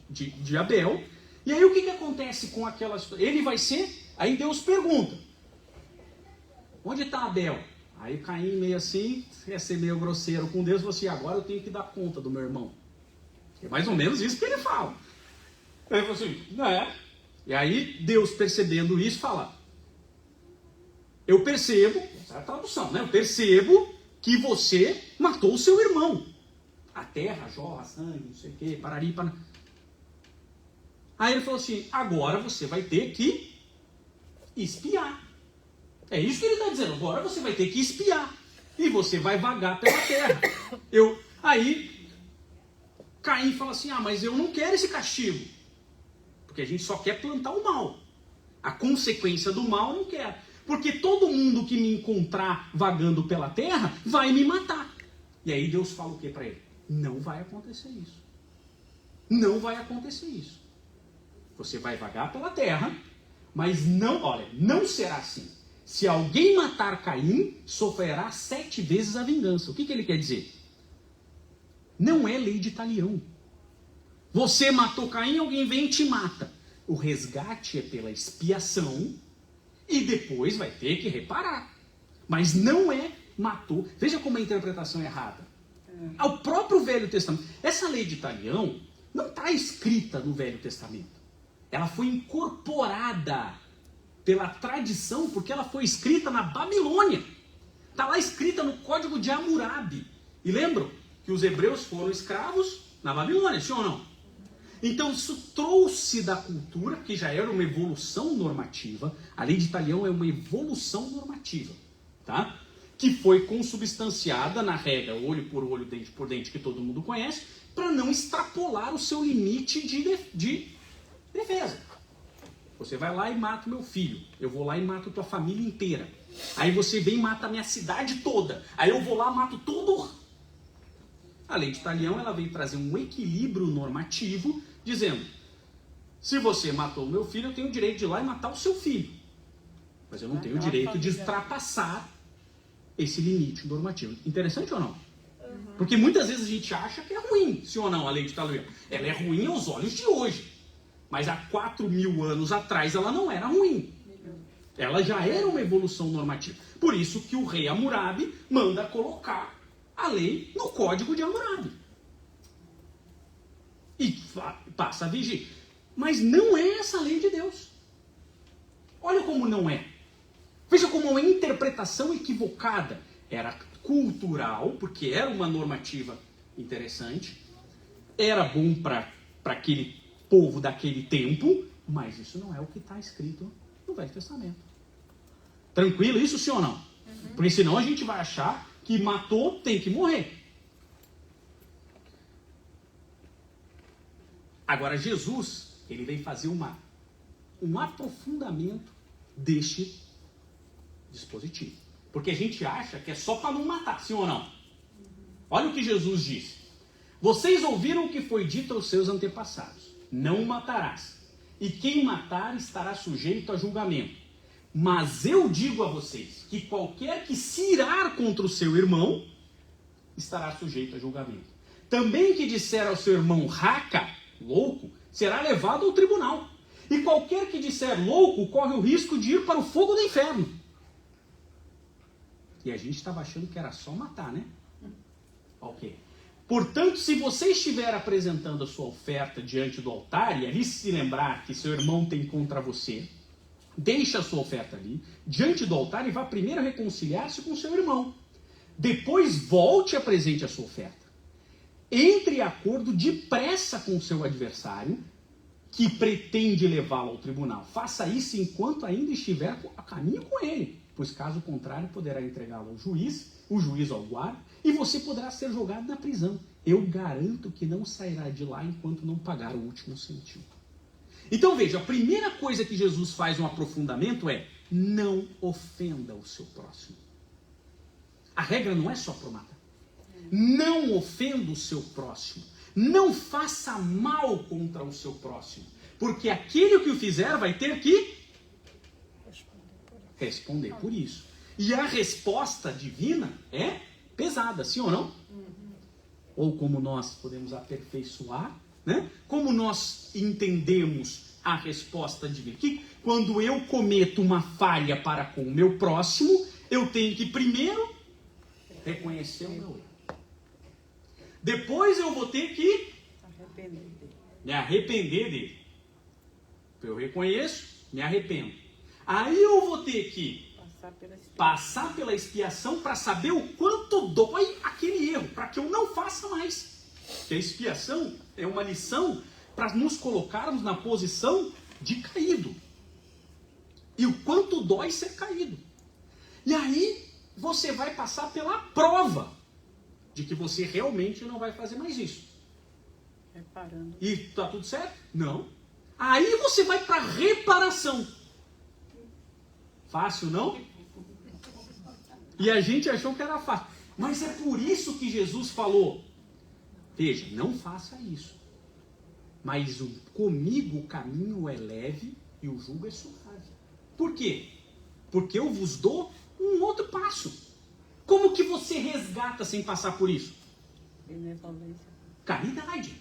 de Abel. E aí o que acontece com aquela história? Ele vai ser... Aí Deus pergunta: onde está Abel? Aí Caim meio assim, quer ser meio grosseiro com Deus, falou assim: agora eu tenho que dar conta do meu irmão. É mais ou menos isso que ele fala. Ele falou assim, E aí Deus, percebendo isso, fala: eu percebo, essa é a tradução, né? Eu percebo que você matou o seu irmão. A terra jorra sangue, não sei o que, parari, parari. Aí ele falou assim: agora você vai ter que espiar. É isso que ele está dizendo. Agora você vai ter que espiar. E você vai vagar pela terra. Aí Caim fala assim: mas eu não quero esse castigo. Porque a gente só quer plantar o mal. A consequência do mal eu não quero. Porque todo mundo que me encontrar vagando pela terra vai me matar. E aí Deus fala o que para ele? Não vai acontecer isso. Não vai acontecer isso. Você vai vagar pela terra, mas não será assim. Se alguém matar Caim, sofrerá 7 vezes a vingança. O que ele quer dizer? Não é lei de talião. Você matou Caim, alguém vem e te mata. O resgate é pela expiação e depois vai ter que reparar. Mas não é matou. Veja como é a interpretação errada. Ao próprio Velho Testamento. Essa lei de talião não está escrita no Velho Testamento. Ela foi incorporada pela tradição, porque ela foi escrita na Babilônia. Está lá escrita no Código de Hammurabi. E lembram que os hebreus foram escravos na Babilônia, sim ou não? Então isso trouxe da cultura, que já era uma evolução normativa. A lei de talião é uma evolução normativa, tá? Que foi consubstanciada na regra olho por olho, dente por dente, que todo mundo conhece, para não extrapolar o seu limite de defesa. Você vai lá e mata o meu filho. Eu vou lá e mato a tua família inteira. Aí você vem e mata a minha cidade toda. Aí eu vou lá e mato todo. A lei de talião, ela veio trazer um equilíbrio normativo, dizendo: se você matou o meu filho, eu tenho o direito de ir lá e matar o seu filho. Mas eu não tenho o direito de ultrapassar esse limite normativo. Interessante ou não? Porque muitas vezes a gente acha que é ruim, sim ou não, a lei de talião. Ela é ruim aos olhos de hoje. Mas há 4.000 anos atrás ela não era ruim. Ela já era uma evolução normativa. Por isso que o rei Hammurabi manda colocar a lei no Código de Hammurabi. E passa a vigir. Mas não é essa a lei de Deus. Olha como não é. Veja como uma interpretação equivocada. Era cultural, porque era uma normativa interessante. Era bom para aquele povo daquele tempo, mas isso não é o que está escrito no Velho Testamento. Tranquilo isso, sim ou não? Porque senão a gente vai achar que matou, tem que morrer. Agora, Jesus, ele vem fazer um aprofundamento deste dispositivo. Porque a gente acha que é só para não matar, sim ou não? Olha o que Jesus disse. Vocês ouviram o que foi dito aos seus antepassados. Não matarás. E quem matar estará sujeito a julgamento. Mas eu digo a vocês que qualquer que se irar contra o seu irmão estará sujeito a julgamento. Também que disser ao seu irmão raca, louco, será levado ao tribunal. E qualquer que disser louco corre o risco de ir para o fogo do inferno. E a gente estava achando que era só matar, né? Ok. Portanto, se você estiver apresentando a sua oferta diante do altar e ali se lembrar que seu irmão tem contra você, deixe a sua oferta ali, diante do altar, e vá primeiro reconciliar-se com seu irmão. Depois volte e apresente a sua oferta. Entre em acordo depressa com o seu adversário, que pretende levá-lo ao tribunal. Faça isso enquanto ainda estiver a caminho com ele, pois caso contrário poderá entregá-lo ao juiz, o juiz ao guarda, e você poderá ser jogado na prisão. Eu garanto que não sairá de lá enquanto não pagar o último centavo. Então veja, a primeira coisa que Jesus faz um aprofundamento é: não ofenda o seu próximo. A regra não é só para matar. Não ofenda o seu próximo. Não faça mal contra o seu próximo. Porque aquele que o fizer vai ter que responder por isso. E a resposta divina é pesada, sim ou não? Ou como nós podemos aperfeiçoar, né? Como nós entendemos a resposta divina? Que quando eu cometo uma falha para com o meu próximo, eu tenho que primeiro reconhecer o meu erro. Depois eu vou ter que me arrepender dele. Eu reconheço, me arrependo. Aí eu vou ter que passar pela expiação para saber o quanto dói aquele erro, para que eu não faça mais. Porque a expiação é uma lição para nos colocarmos na posição de caído. E o quanto dói ser caído. E aí você vai passar pela prova de que você realmente não vai fazer mais isso. Reparando. E tá tudo certo? Não. Aí você vai para reparação. Fácil, não? E a gente achou que era fácil. Mas é por isso que Jesus falou: veja, não faça isso. Mas comigo o caminho é leve e o jugo é suave. Por quê? Porque eu vos dou um outro passo. Como que você resgata sem passar por isso? Benevolência. Caridade.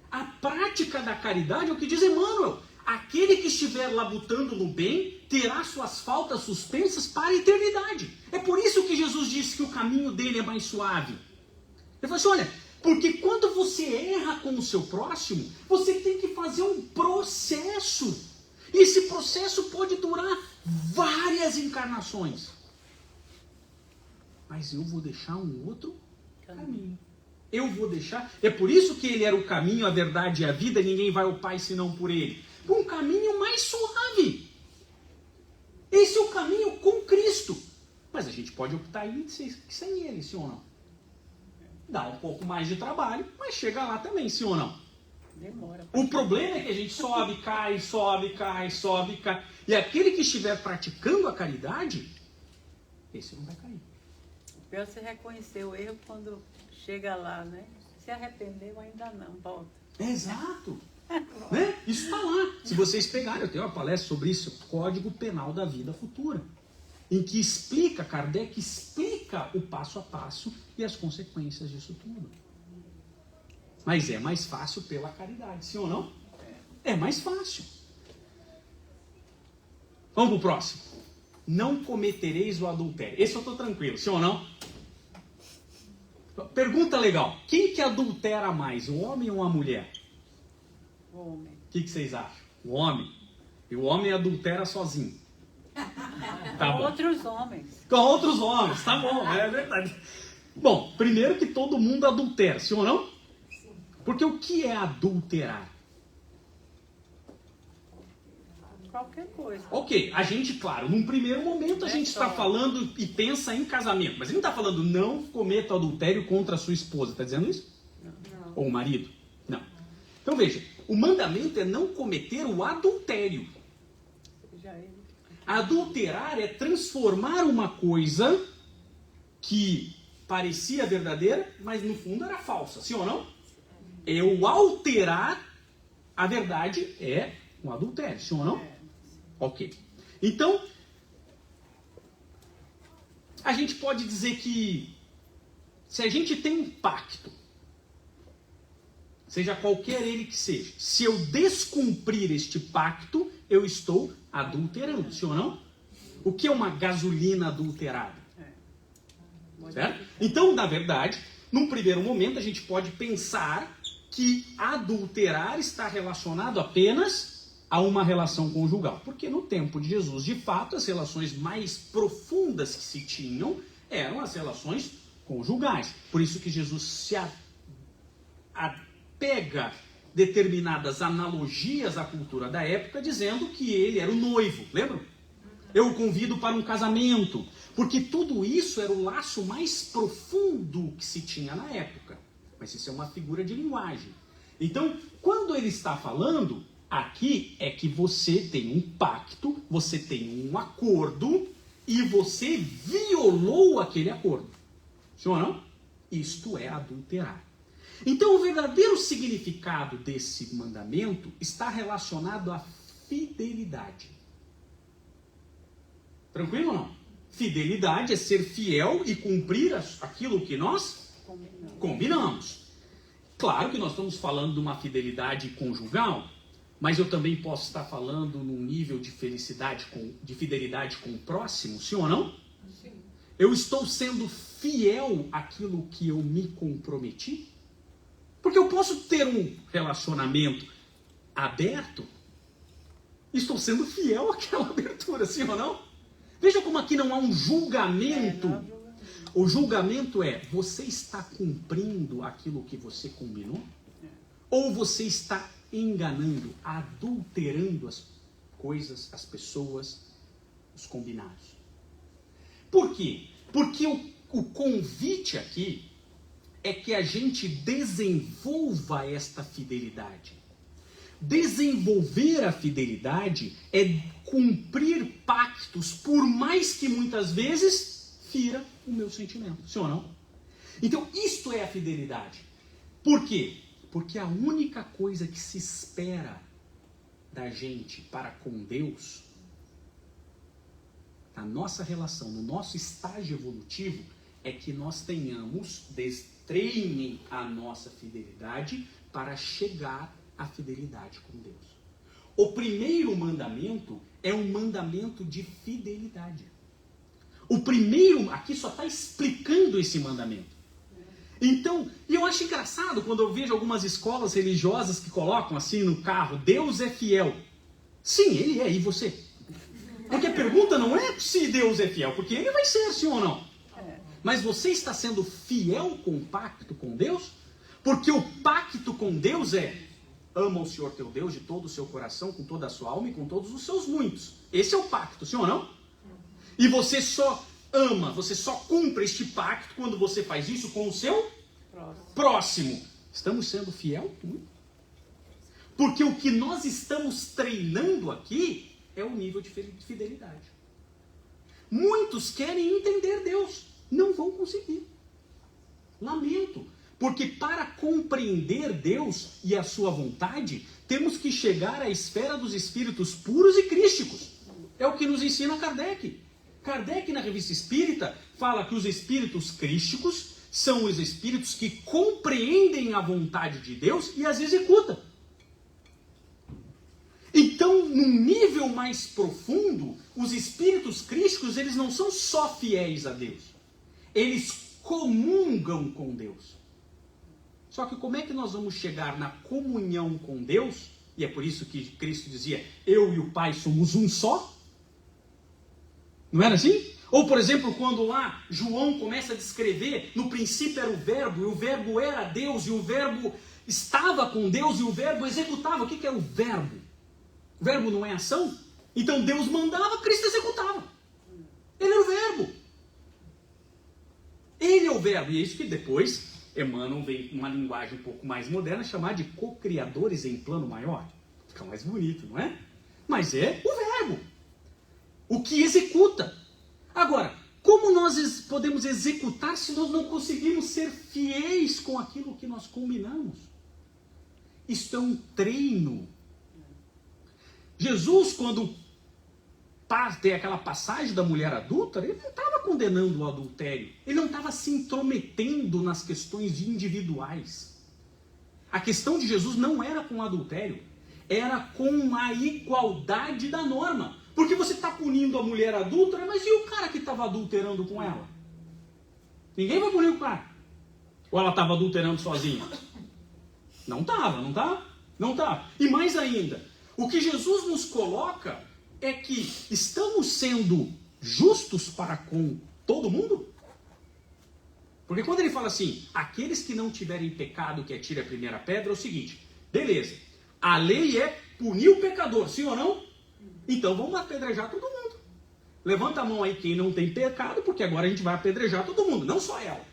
A prática da caridade é o que diz Emmanuel. Aquele que estiver labutando no bem terá suas faltas suspensas para a eternidade. É por isso que Jesus disse que o caminho dele é mais suave. Ele falou assim: olha, porque quando você erra com o seu próximo, você tem que fazer um processo. E esse processo pode durar várias encarnações. Mas eu vou deixar um outro caminho. Eu vou deixar. É por isso que ele era o caminho, a verdade e a vida. Ninguém vai ao Pai senão por ele. Um caminho mais suave. Esse é o caminho com Cristo. Mas a gente pode optar em sem ele, sim ou não? Dá um pouco mais de trabalho, mas chega lá também, sim ou não? Demora. O problema é que a gente sobe, cai, sobe, cai, sobe, cai. E aquele que estiver praticando a caridade, esse não vai cair. O pior é você reconhecer o erro quando chega lá, né? Se arrependeu, ainda não, volta. Exato. Né? Isso está lá. Se vocês pegarem, eu tenho uma palestra sobre isso, Código Penal da Vida Futura, em que explica, Kardec explica o passo a passo e as consequências disso tudo. Mas é mais fácil pela caridade, sim ou não? É mais fácil. Vamos para o próximo. Não cometereis o adultério. Esse eu estou tranquilo, sim ou não? Pergunta legal. Quem que adultera mais, o homem ou a mulher? O homem. O que vocês acham? O homem. E o homem adultera sozinho. Tá bom. Outros homens. Com outros homens, tá bom, é verdade. Bom, primeiro que todo mundo adultera, sim ou não? Porque o que é adulterar? Qualquer coisa. Ok, a gente, claro, num primeiro momento a gente está falando e pensa em casamento, mas ele não está falando não cometa adultério contra a sua esposa, está dizendo isso? Não. Ou o marido? Não. Então veja, o mandamento é não cometer o adultério. Adulterar é transformar uma coisa que parecia verdadeira, mas no fundo era falsa, sim ou não? Eu alterar a verdade é um adultério, sim ou não? Ok. Então, a gente pode dizer que se a gente tem um pacto, seja qualquer ele que seja, se eu descumprir este pacto, eu estou adulterando, sim ou não? O que é uma gasolina adulterada? Certo? Então, na verdade, num primeiro momento, a gente pode pensar que adulterar está relacionado apenas a uma relação conjugal. Porque no tempo de Jesus, de fato, as relações mais profundas que se tinham eram as relações conjugais. Por isso que Jesus se apega determinadas analogias à cultura da época, dizendo que ele era o noivo. Lembram? Eu o convido para um casamento. Porque tudo isso era o laço mais profundo que se tinha na época. Mas isso é uma figura de linguagem. Então, quando ele está falando, aqui é que você tem um pacto, você tem um acordo, e você violou aquele acordo. Sim ou não? Isto é adulterar. Então, o verdadeiro significado desse mandamento está relacionado à fidelidade. Tranquilo ou não? Fidelidade é ser fiel e cumprir aquilo que nós combinamos. Claro que nós estamos falando de uma fidelidade conjugal, mas eu também posso estar falando num nível de de fidelidade com o próximo, sim ou não? Sim. Eu estou sendo fiel àquilo que eu me comprometi? Porque eu posso ter um relacionamento aberto, estou sendo fiel àquela abertura, sim ou não? Veja como aqui não há um julgamento. O julgamento é, você está cumprindo aquilo que você combinou? Ou você está enganando, adulterando as coisas, as pessoas, os combinados? Por quê? Porque o convite aqui é que a gente desenvolva esta fidelidade. Desenvolver a fidelidade é cumprir pactos, por mais que muitas vezes fira o meu sentimento, sim ou não? Então, isto é a fidelidade. Por quê? Porque a única coisa que se espera da gente para com Deus, na nossa relação, no nosso estágio evolutivo, é que nós treinem a nossa fidelidade para chegar à fidelidade com Deus. O primeiro mandamento é um mandamento de fidelidade. O primeiro, aqui só está explicando esse mandamento. Então, e eu acho engraçado quando eu vejo algumas escolas religiosas que colocam assim no carro, Deus é fiel. Sim, ele é, e você? Porque a pergunta não é se Deus é fiel, porque ele vai ser, sim ou não? Mas você está sendo fiel com o pacto com Deus? Porque o pacto com Deus é: ama o Senhor teu Deus de todo o seu coração, com toda a sua alma e com todos os seus muitos. Esse é o pacto, sim ou não? E você só ama, você só cumpre este pacto quando você faz isso com o seu próximo. Estamos sendo fiel? Porque o que nós estamos treinando aqui é o nível de fidelidade. Muitos querem entender Deus, não vão conseguir. Lamento. Porque para compreender Deus e a sua vontade, temos que chegar à esfera dos espíritos puros e crísticos. É o que nos ensina Kardec. Kardec, na Revista Espírita, fala que os espíritos crísticos são os espíritos que compreendem a vontade de Deus e as executam. Então, num nível mais profundo, os espíritos crísticos, eles não são só fiéis a Deus. Eles comungam com Deus. Só que como é que nós vamos chegar na comunhão com Deus? E é por isso que Cristo dizia, eu e o Pai somos um só. Não era assim? Ou, por exemplo, quando lá João começa a descrever, no princípio era o verbo, e o verbo era Deus, e o verbo estava com Deus, e o verbo executava. O que é o verbo? O verbo não é ação? Então Deus mandava, Cristo executava. Ele era o verbo. Ele é o verbo, e é isso que depois Emmanuel vem uma linguagem um pouco mais moderna, chamar de co-criadores em plano maior. Fica mais bonito, não é? Mas é o verbo, o que executa. Agora, como nós podemos executar se nós não conseguimos ser fiéis com aquilo que nós combinamos? Isto é um treino. Jesus, quando tem aquela passagem da mulher adúltera, ele não estava condenando o adultério. Ele não estava se intrometendo nas questões individuais. A questão de Jesus não era com o adultério, era com a igualdade da norma. Porque você está punindo a mulher adúltera, mas e o cara que estava adulterando com ela? Ninguém vai punir o cara. Ou ela estava adulterando sozinha? Não estava, não estava? Não estava. E mais ainda, o que Jesus nos coloca é que estamos sendo justos para com todo mundo? Porque quando ele fala assim, aqueles que não tiverem pecado que atire a primeira pedra, é o seguinte, beleza, a lei é punir o pecador, sim ou não? Então vamos apedrejar todo mundo. Levanta a mão aí quem não tem pecado, porque agora a gente vai apedrejar todo mundo, não só ela.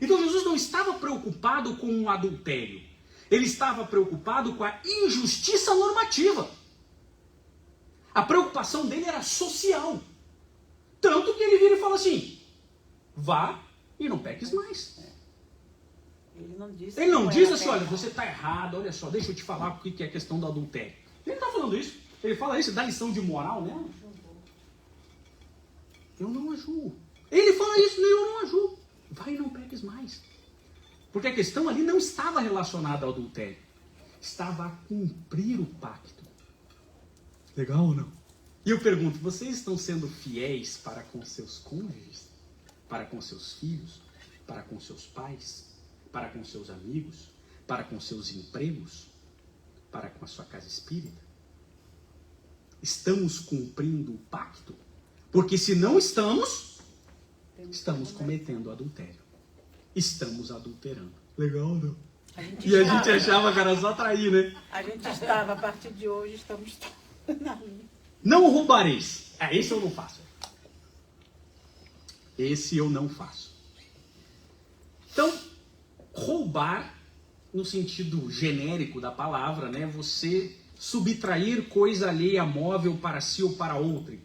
Então Jesus não estava preocupado com o adultério. Ele estava preocupado com a injustiça normativa. A preocupação dele era social. Tanto que ele vira e fala assim, vá e não peques mais. Ele não diz assim, olha, você está errado, olha só, deixa eu te falar o que é a questão do adultério. Ele não está falando isso. Ele fala isso, dá lição de moral nela. Eu não a julgo. Ele fala isso, eu não a julgo. Vai e não peques mais. Porque a questão ali não estava relacionada ao adultério. Estava a cumprir o pacto. Legal ou não? E eu pergunto, vocês estão sendo fiéis para com seus cônjuges? Para com seus filhos? Para com seus pais? Para com seus amigos? Para com seus empregos? Para com a sua casa espírita? Estamos cumprindo o pacto? Porque se não estamos, estamos cometendo adultério. Estamos adulterando. Legal, não? A gente achava que era só trair, né? A gente estava, a partir de hoje, estamos na linha. Não roubareis. Esse eu não faço. Esse eu não faço. Então, roubar, no sentido genérico da palavra, né? Você subtrair coisa alheia móvel para si ou para outrem.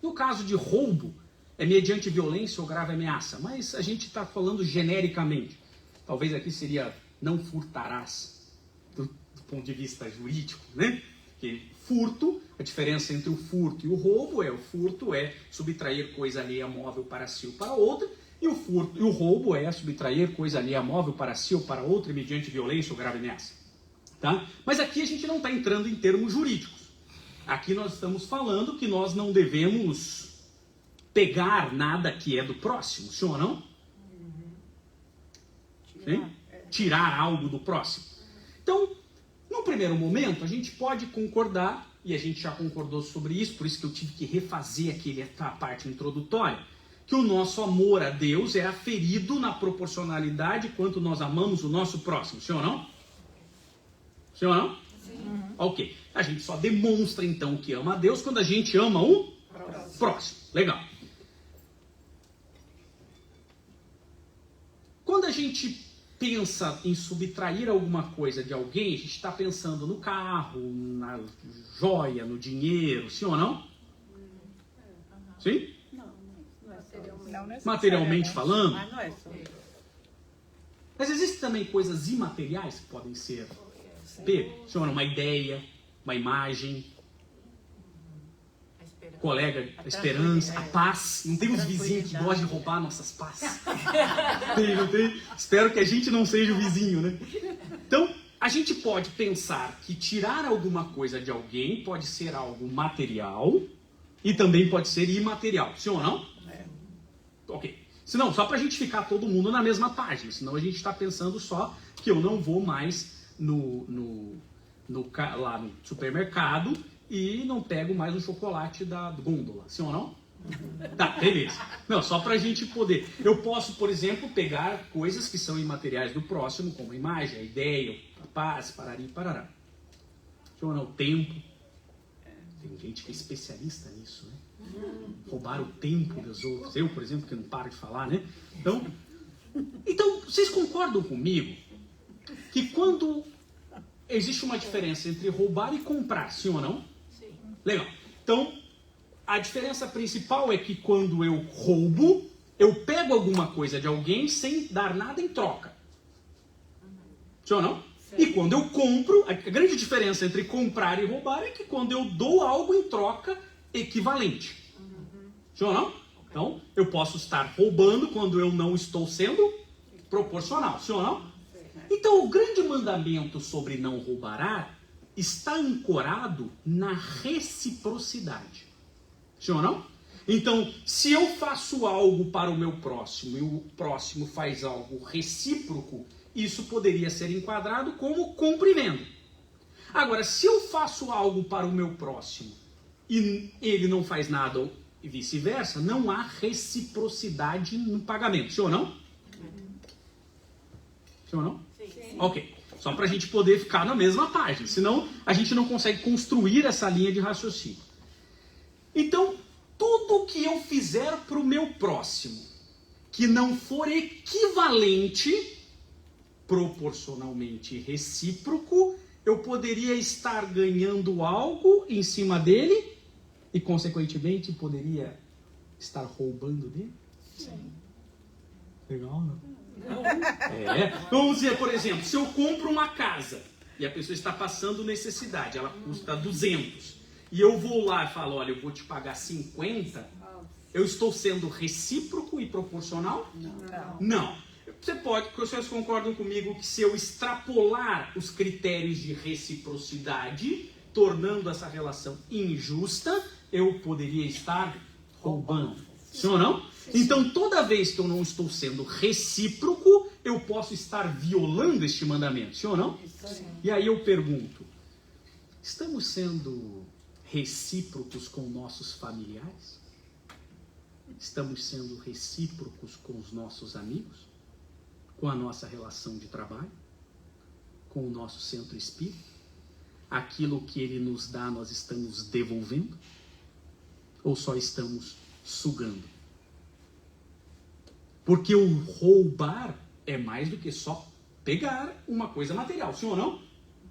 No caso de roubo, é mediante violência ou grave ameaça, mas a gente está falando genericamente. Talvez aqui seria não furtarás, do ponto de vista jurídico, né? Porque furto, a diferença entre o furto e o roubo o furto é subtrair coisa alheia móvel para si ou para outra, e o roubo é subtrair coisa alheia móvel para si ou para outra mediante violência ou grave ameaça. Tá? Mas aqui a gente não está entrando em termos jurídicos. Aqui nós estamos falando que nós não devemos pegar nada que é do próximo, sim ou não? Sim? Tirar algo do próximo. Então, num primeiro momento, a gente pode concordar, e a gente já concordou sobre isso, por isso que eu tive que refazer a parte introdutória, que o nosso amor a Deus é aferido na proporcionalidade quanto nós amamos o nosso próximo, sim ou não? Sim ou não? Sim. Ok. A gente só demonstra então que ama a Deus quando a gente ama o próximo. Legal. Quando a gente pensa em subtrair alguma coisa de alguém, a gente está pensando no carro, na joia, no dinheiro, sim ou não? Sim? Não materialmente falando. Mas não é só. Mas existem também coisas imateriais que podem ser pego. Sim ou não? Uma ideia, uma imagem, colega, a esperança, a paz. Não tem uns vizinhos que gostam de roubar nossas paz? Não tem? Espero que a gente não seja o vizinho, né? Então, a gente pode pensar que tirar alguma coisa de alguém pode ser algo material e também pode ser imaterial. Sim ou não? Ok. Senão, só para a gente ficar todo mundo na mesma página. Senão a gente está pensando só que eu não vou mais lá no supermercado e não pego mais um chocolate da gôndola. Sim ou não? Tá, beleza. Não, só pra gente poder. Eu posso, por exemplo, pegar coisas que são imateriais do próximo, como a imagem, a ideia, a paz, parari e parará. Sim ou não? O tempo. Tem gente que é especialista nisso, né? Roubar o tempo dos outros. Eu, por exemplo, que não paro de falar, né? Então, Vocês concordam comigo que quando existe uma diferença entre roubar e comprar, sim ou não? Sim. Legal. Então, a diferença principal é que quando eu roubo, eu pego alguma coisa de alguém sem dar nada em troca. Sim ou não? E quando eu compro, a grande diferença entre comprar e roubar é que quando eu dou algo em troca equivalente. Sim ou não? Então, eu posso estar roubando quando eu não estou sendo proporcional. Sim ou não? Então, o grande mandamento sobre não roubará está ancorado na reciprocidade. Sim ou não? Então, se eu faço algo para o meu próximo e o próximo faz algo recíproco, isso poderia ser enquadrado como compra e venda. Agora, se eu faço algo para o meu próximo e ele não faz nada e vice-versa, não há reciprocidade no pagamento. Sim ou não? Sim ou não? Sim. Ok. Só para a gente poder ficar na mesma página. Senão, a gente não consegue construir essa linha de raciocínio. Então, tudo que eu fizer para o meu próximo que não for equivalente, proporcionalmente recíproco, eu poderia estar ganhando algo em cima dele e, consequentemente, poderia estar roubando dele? Sim. Legal, não? Vamos dizer, por exemplo, se eu compro uma casa e a pessoa está passando necessidade, ela custa 200, e eu vou lá e falo, olha, eu vou te pagar 50, eu estou sendo recíproco e proporcional? Não. Vocês concordam comigo que se eu extrapolar os critérios de reciprocidade, tornando essa relação injusta, eu poderia estar roubando? Sim ou não? Então, toda vez que eu não estou sendo recíproco, eu posso estar violando este mandamento. Sim ou não? E aí eu pergunto, estamos sendo recíprocos com nossos familiares? Estamos sendo recíprocos com os nossos amigos? Com a nossa relação de trabalho? Com o nosso centro espírita? Aquilo que ele nos dá, nós estamos devolvendo? Ou só estamos sugando? Porque o roubar é mais do que só pegar uma coisa material, sim ou não?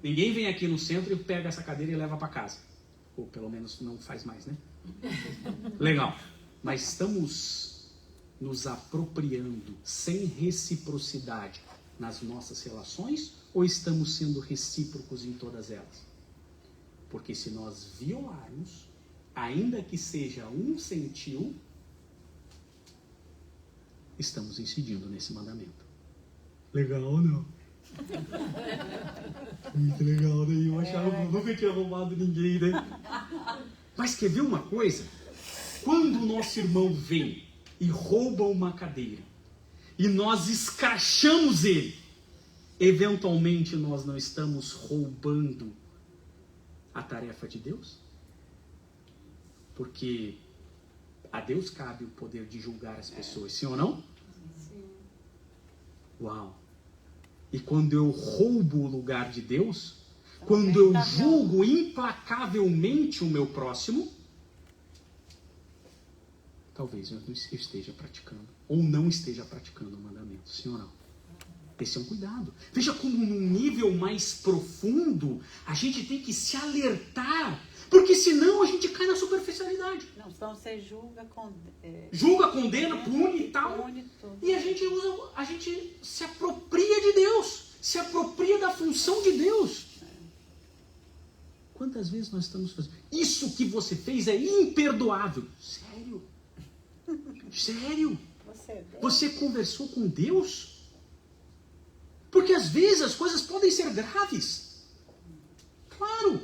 Ninguém vem aqui no centro e pega essa cadeira e leva para casa. Ou pelo menos não faz mais, né? Legal. Mas estamos nos apropriando sem reciprocidade nas nossas relações ou estamos sendo recíprocos em todas elas? Porque se nós violarmos, ainda que seja um centil, estamos incidindo nesse mandamento. Legal ou não? Muito legal, né? Eu achava que eu nunca tinha roubado ninguém, né? Mas quer ver uma coisa? Quando o nosso irmão vem e rouba uma cadeira e nós escrachamos ele, eventualmente nós não estamos roubando a tarefa de Deus? Porque a Deus cabe o poder de julgar as pessoas, sim ou não? Sim. Uau! E quando eu roubo o lugar de Deus, quando eu julgo implacavelmente o meu próximo, talvez eu esteja praticando, ou não esteja praticando o mandamento, sim ou não? Esse é um cuidado. Veja como num nível mais profundo, a gente tem que se alertar, porque senão a gente cai na superficialidade. Não, então você julga, Julga, condena, pune e tal. pune tudo. E a gente se apropria de Deus, se apropria da função de Deus. Quantas vezes nós estamos fazendo? Isso que você fez é imperdoável. Sério? Sério? Você conversou com Deus? Porque às vezes as coisas podem ser graves. Claro.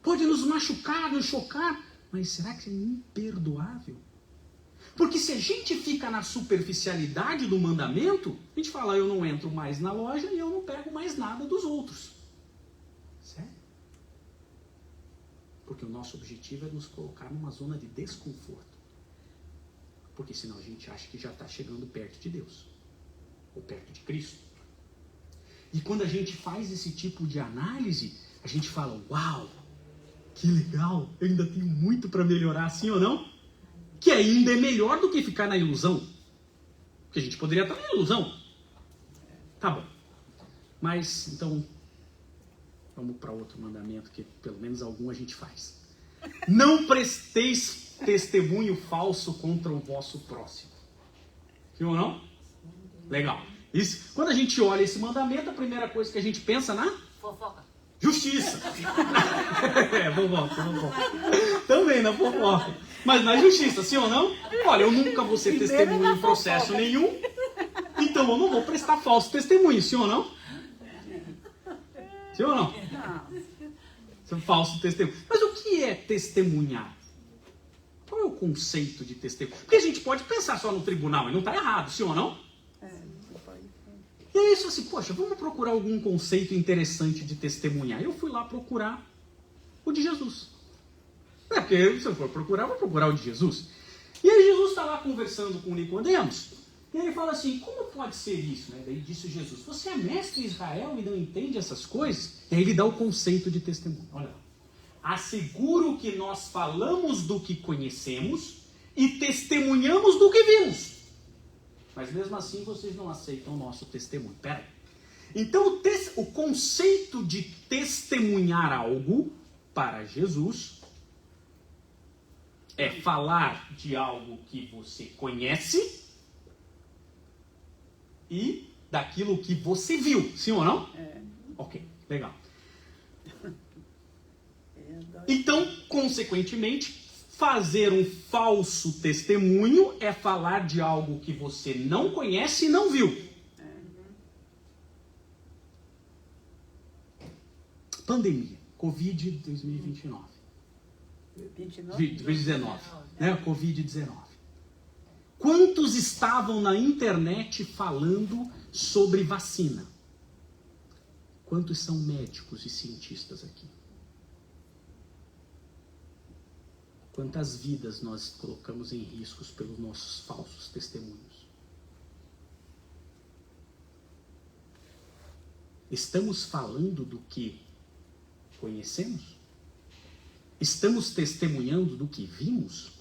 Pode nos machucar, nos chocar. Mas será que é imperdoável? Porque se a gente fica na superficialidade do mandamento, a gente fala, eu não entro mais na loja e eu não pego mais nada dos outros. Sério? Porque o nosso objetivo é nos colocar numa zona de desconforto. Porque senão a gente acha que já está chegando perto de Deus. Ou perto de Cristo. E quando a gente faz esse tipo de análise, a gente fala, uau, que legal, eu ainda tenho muito para melhorar, sim ou não? Que ainda é melhor do que ficar na ilusão. Porque a gente poderia estar na ilusão. Tá bom. Mas, então, vamos para outro mandamento, que pelo menos algum a gente faz. Não presteis testemunho falso contra o vosso próximo. Viu ou não? Legal. Isso, quando a gente olha esse mandamento, a primeira coisa que a gente pensa na... Fofoca. Justiça. Fofoca. Também na fofoca. Mas na justiça, sim ou não? Olha, eu nunca vou ser testemunha em processo nenhum, então eu não vou prestar falso testemunho, sim ou não? Sim ou não? Não. Falso testemunho. Mas o que é testemunhar? Qual é o conceito de testemunho? Porque a gente pode pensar só no tribunal e não está errado, sim ou não? E é isso assim, poxa, vamos procurar algum conceito interessante de testemunhar. Eu fui lá procurar o de Jesus. Porque se eu for procurar, eu vou procurar o de Jesus. E aí Jesus está lá conversando com Nicodemos, e ele fala assim, como pode ser isso? Daí disse Jesus, você é mestre em Israel e não entende essas coisas? E aí ele dá o conceito de testemunho. Olha lá. Asseguro que nós falamos do que conhecemos e testemunhamos do que vimos. Mas mesmo assim vocês não aceitam o nosso testemunho. Pera aí. Então o conceito de testemunhar algo para Jesus é falar de algo que você conhece e daquilo que você viu. Sim ou não? É. Ok, legal. Então, consequentemente, fazer um falso testemunho é falar de algo que você não conhece e não viu. Pandemia, Covid 2029. 2019, né? Covid-19. Quantos estavam na internet falando sobre vacina? Quantos são médicos e cientistas aqui? Quantas vidas nós colocamos em riscos pelos nossos falsos testemunhos? Estamos falando do que conhecemos? Estamos testemunhando do que vimos?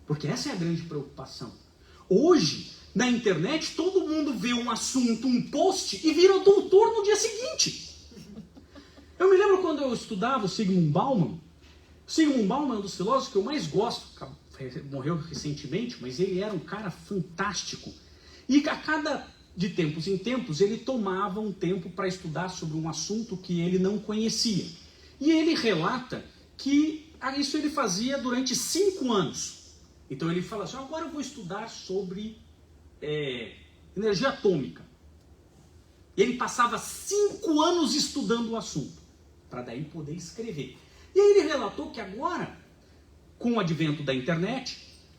Porque essa é a grande preocupação. Hoje, na internet, todo mundo vê um assunto, um post e vira doutor no dia seguinte. Eu me lembro quando eu estudava o Zygmunt Bauman. Zygmunt Bauman é um dos filósofos que eu mais gosto. Morreu recentemente, mas ele era um cara fantástico. E de tempos em tempos, ele tomava um tempo para estudar sobre um assunto que ele não conhecia. E ele relata que isso ele fazia durante 5 anos. Então ele fala assim, agora eu vou estudar sobre energia atômica. E ele passava 5 anos estudando o assunto, para daí poder escrever. E aí ele relatou que agora, com o advento da internet,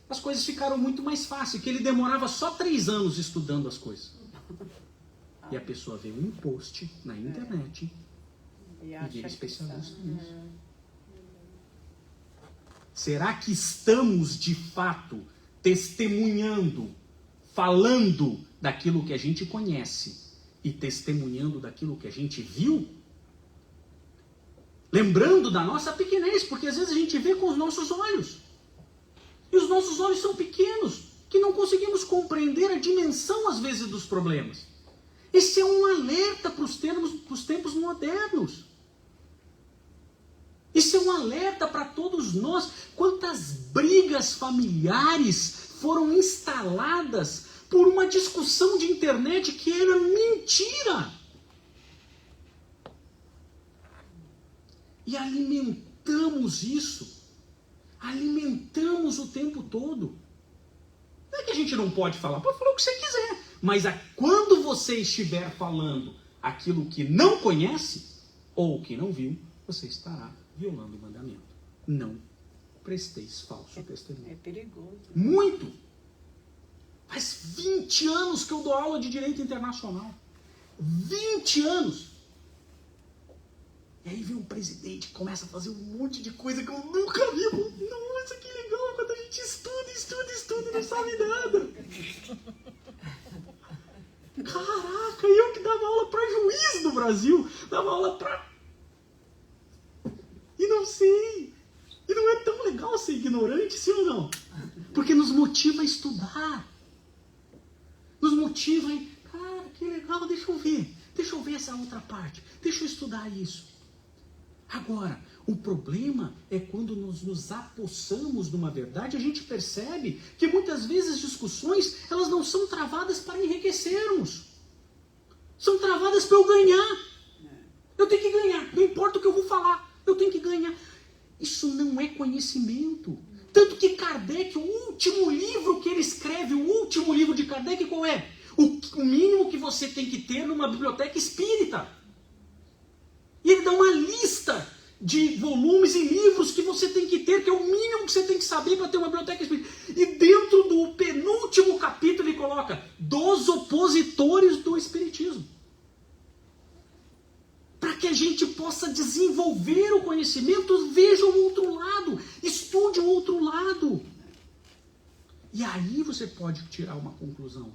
as coisas ficaram muito mais fáceis, que ele demorava só 3 anos estudando as coisas. E a pessoa vê um post na internet e vira especialista nisso. Será que estamos, de fato, testemunhando, falando daquilo que a gente conhece e testemunhando daquilo que a gente viu? Lembrando da nossa pequenez, porque às vezes a gente vê com os nossos olhos. E os nossos olhos são pequenos, que não conseguimos compreender a dimensão, às vezes, dos problemas. Esse é um alerta para os tempos modernos. Isso é um alerta para todos nós. Quantas brigas familiares foram instaladas por uma discussão de internet que era mentira. E alimentamos isso. Alimentamos o tempo todo. Não é que a gente não pode falar, pode falar o que você quiser. Mas quando você estiver falando aquilo que não conhece ou que não viu, você estará violando o mandamento. Não presteis falso testemunho. É perigoso. Muito. Faz 20 anos que eu dou aula de direito internacional. 20 anos. E aí vem um presidente que começa a fazer um monte de coisa que eu nunca vi. Nossa, que legal quando a gente estuda e não sabe nada. Caraca, eu que dava aula para juiz no Brasil. Dava aula para... E não sei. E não é tão legal ser ignorante, sim ou não? Porque nos motiva a estudar. Nos motiva, hein? Cara, que legal, deixa eu ver essa outra parte, deixa eu estudar isso. Agora, o problema é quando nos apossamos de uma verdade, a gente percebe que muitas vezes as discussões, elas não são travadas para enriquecermos. São travadas para eu ganhar. Eu tenho que ganhar, não importa o que eu vou falar, eu tenho que ganhar. Isso não é conhecimento. Tanto que Kardec, o último livro que ele escreve, o último livro de Kardec, qual é? O mínimo que você tem que ter numa biblioteca espírita. E ele dá uma lista de volumes e livros que você tem que ter, que é o mínimo que você tem que saber para ter uma biblioteca espírita. E dentro do penúltimo capítulo ele coloca dos opositores do espiritismo. Para que a gente possa desenvolver o conhecimento, veja o outro lado, estude o outro lado. E aí você pode tirar uma conclusão.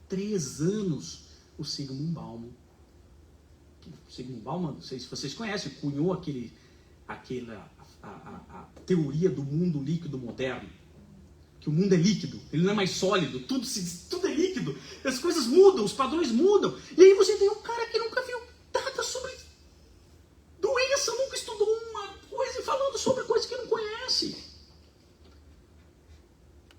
3 anos o Zygmunt Bauman. Zygmunt Bauman, não sei se vocês conhecem, cunhou a teoria do mundo líquido moderno. Que o mundo é líquido, ele não é mais sólido, tudo é líquido, as coisas mudam, os padrões mudam. E aí você tem um cara que nunca viu nada sobre doença, nunca estudou uma coisa e falando sobre coisa que não conhece.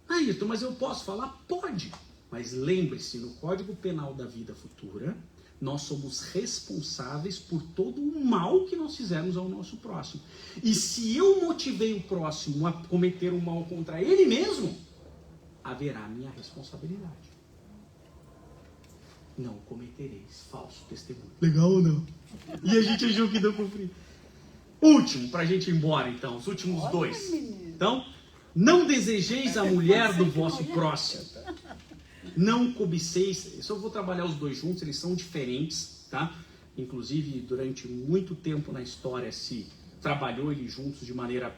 Ayrton, mas eu posso falar? Pode. Mas lembre-se, no Código Penal da Vida Futura, nós somos responsáveis por todo o mal que nós fizermos ao nosso próximo. E se eu motivei o próximo a cometer um mal contra ele mesmo, haverá minha responsabilidade. Não cometereis falso testemunho. Legal ou não? E a gente achou que não cumprir. Último, para a gente ir embora então, os últimos 2. Então, não desejeis a mulher do vosso próximo. Não cobiceis. Isso eu vou trabalhar os 2 juntos, eles são diferentes, tá? Inclusive, durante muito tempo na história se trabalhou eles juntos de maneira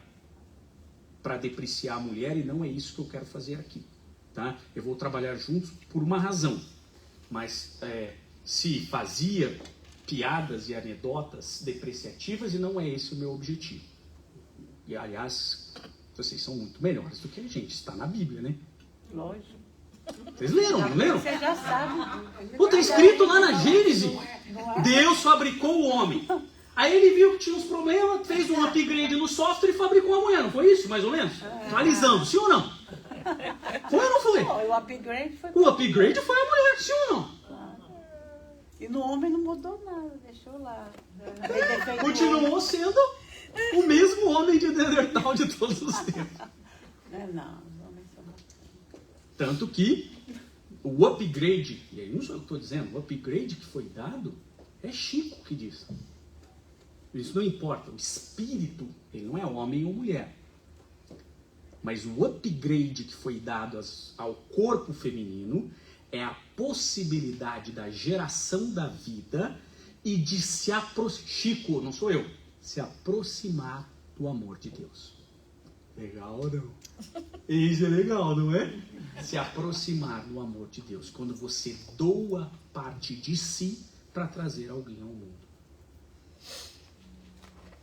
para depreciar a mulher, e não é isso que eu quero fazer aqui, tá? Eu vou trabalhar juntos por uma razão, mas se fazia piadas e anedotas depreciativas, e não é esse o meu objetivo. E, aliás, vocês são muito melhores do que a gente, está na Bíblia, né? Lógico. Vocês leram, não leram? Você já sabe. Pô, tá escrito lá na Gênesis. Deus fabricou o homem. Aí ele viu que tinha uns problemas, fez um upgrade no software e fabricou a mulher. Não foi isso, mais ou menos? Atualizando, sim ou não? Foi ou não foi? O upgrade foi... O upgrade foi a mulher, sim ou não? E no homem não mudou nada, deixou lá. Continuou sendo o mesmo homem de Neandertal de todos os tempos. Não, os homens são bacanas. Tanto que o upgrade, e aí não sou eu que estou dizendo, o upgrade que foi dado é Chico que diz. Isso não importa, o espírito, ele não é homem ou mulher. Mas o upgrade que foi dado ao corpo feminino é a possibilidade da geração da vida e de se aproximar, Chico, não sou eu, se aproximar do amor de Deus. Legal ou não? Isso é legal, não é? Se aproximar do amor de Deus, quando você doa parte de si para trazer alguém ao mundo.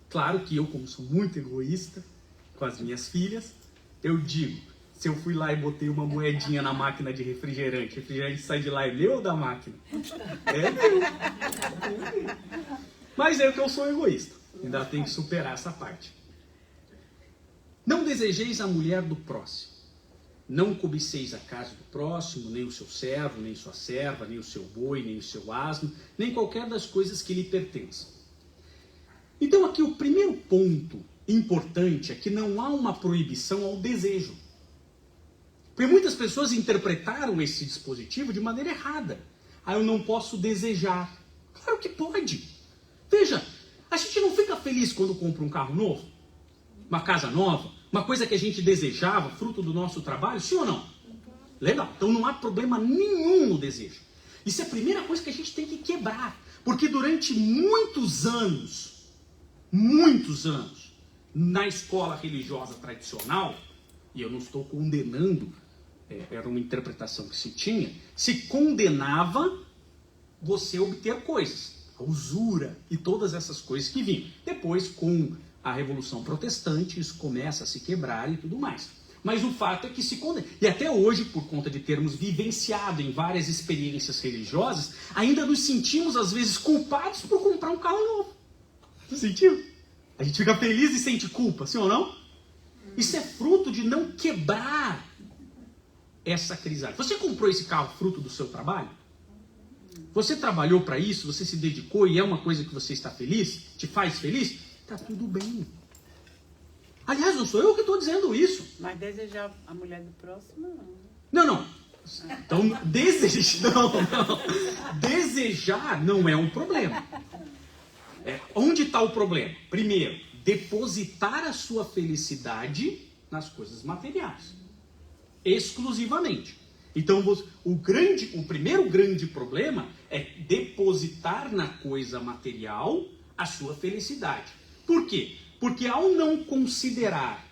Claro que eu, como sou muito egoísta com as minhas filhas, eu digo, se eu fui lá e botei uma moedinha na máquina de refrigerante, o refrigerante sai de lá, é meu ou da máquina? É meu. Mas é que eu sou egoísta, ainda tenho que superar essa parte. Não desejeis a mulher do próximo. Não cobiceis a casa do próximo, nem o seu servo, nem sua serva, nem o seu boi, nem o seu asno, nem qualquer das coisas que lhe pertençam. Então aqui o primeiro ponto importante é que não há uma proibição ao desejo. Porque muitas pessoas interpretaram esse dispositivo de maneira errada. Eu não posso desejar. Claro que pode. Veja, a gente não fica feliz quando compra um carro novo? Uma casa nova? Uma coisa que a gente desejava, fruto do nosso trabalho? Sim ou não? Legal. Então não há problema nenhum no desejo. Isso é a primeira coisa que a gente tem que quebrar. Porque durante muitos anos, na escola religiosa tradicional, e eu não estou condenando, era uma interpretação que se tinha, se condenava você obter coisas, a usura e todas essas coisas que vinham. Depois, com a Revolução Protestante, isso começa a se quebrar e tudo mais. Mas o fato é que se condena. E até hoje, por conta de termos vivenciado em várias experiências religiosas, ainda nos sentimos, às vezes, culpados por comprar um carro novo. Não sentiu? A gente fica feliz e sente culpa, sim ou não? Isso é fruto de não quebrar essa crisálida. Você comprou esse carro fruto do seu trabalho? Você trabalhou para isso? Você se dedicou e é uma coisa que você está feliz? Te faz feliz? Tá tudo bem. Aliás, não sou eu que estou dizendo isso. Mas desejar a mulher do próximo, Não, não. não. Então, desejar não é um problema. Onde está o problema? Primeiro, depositar a sua felicidade nas coisas materiais. Exclusivamente. Então, o primeiro grande problema é depositar na coisa material a sua felicidade. Por quê? Porque ao não considerar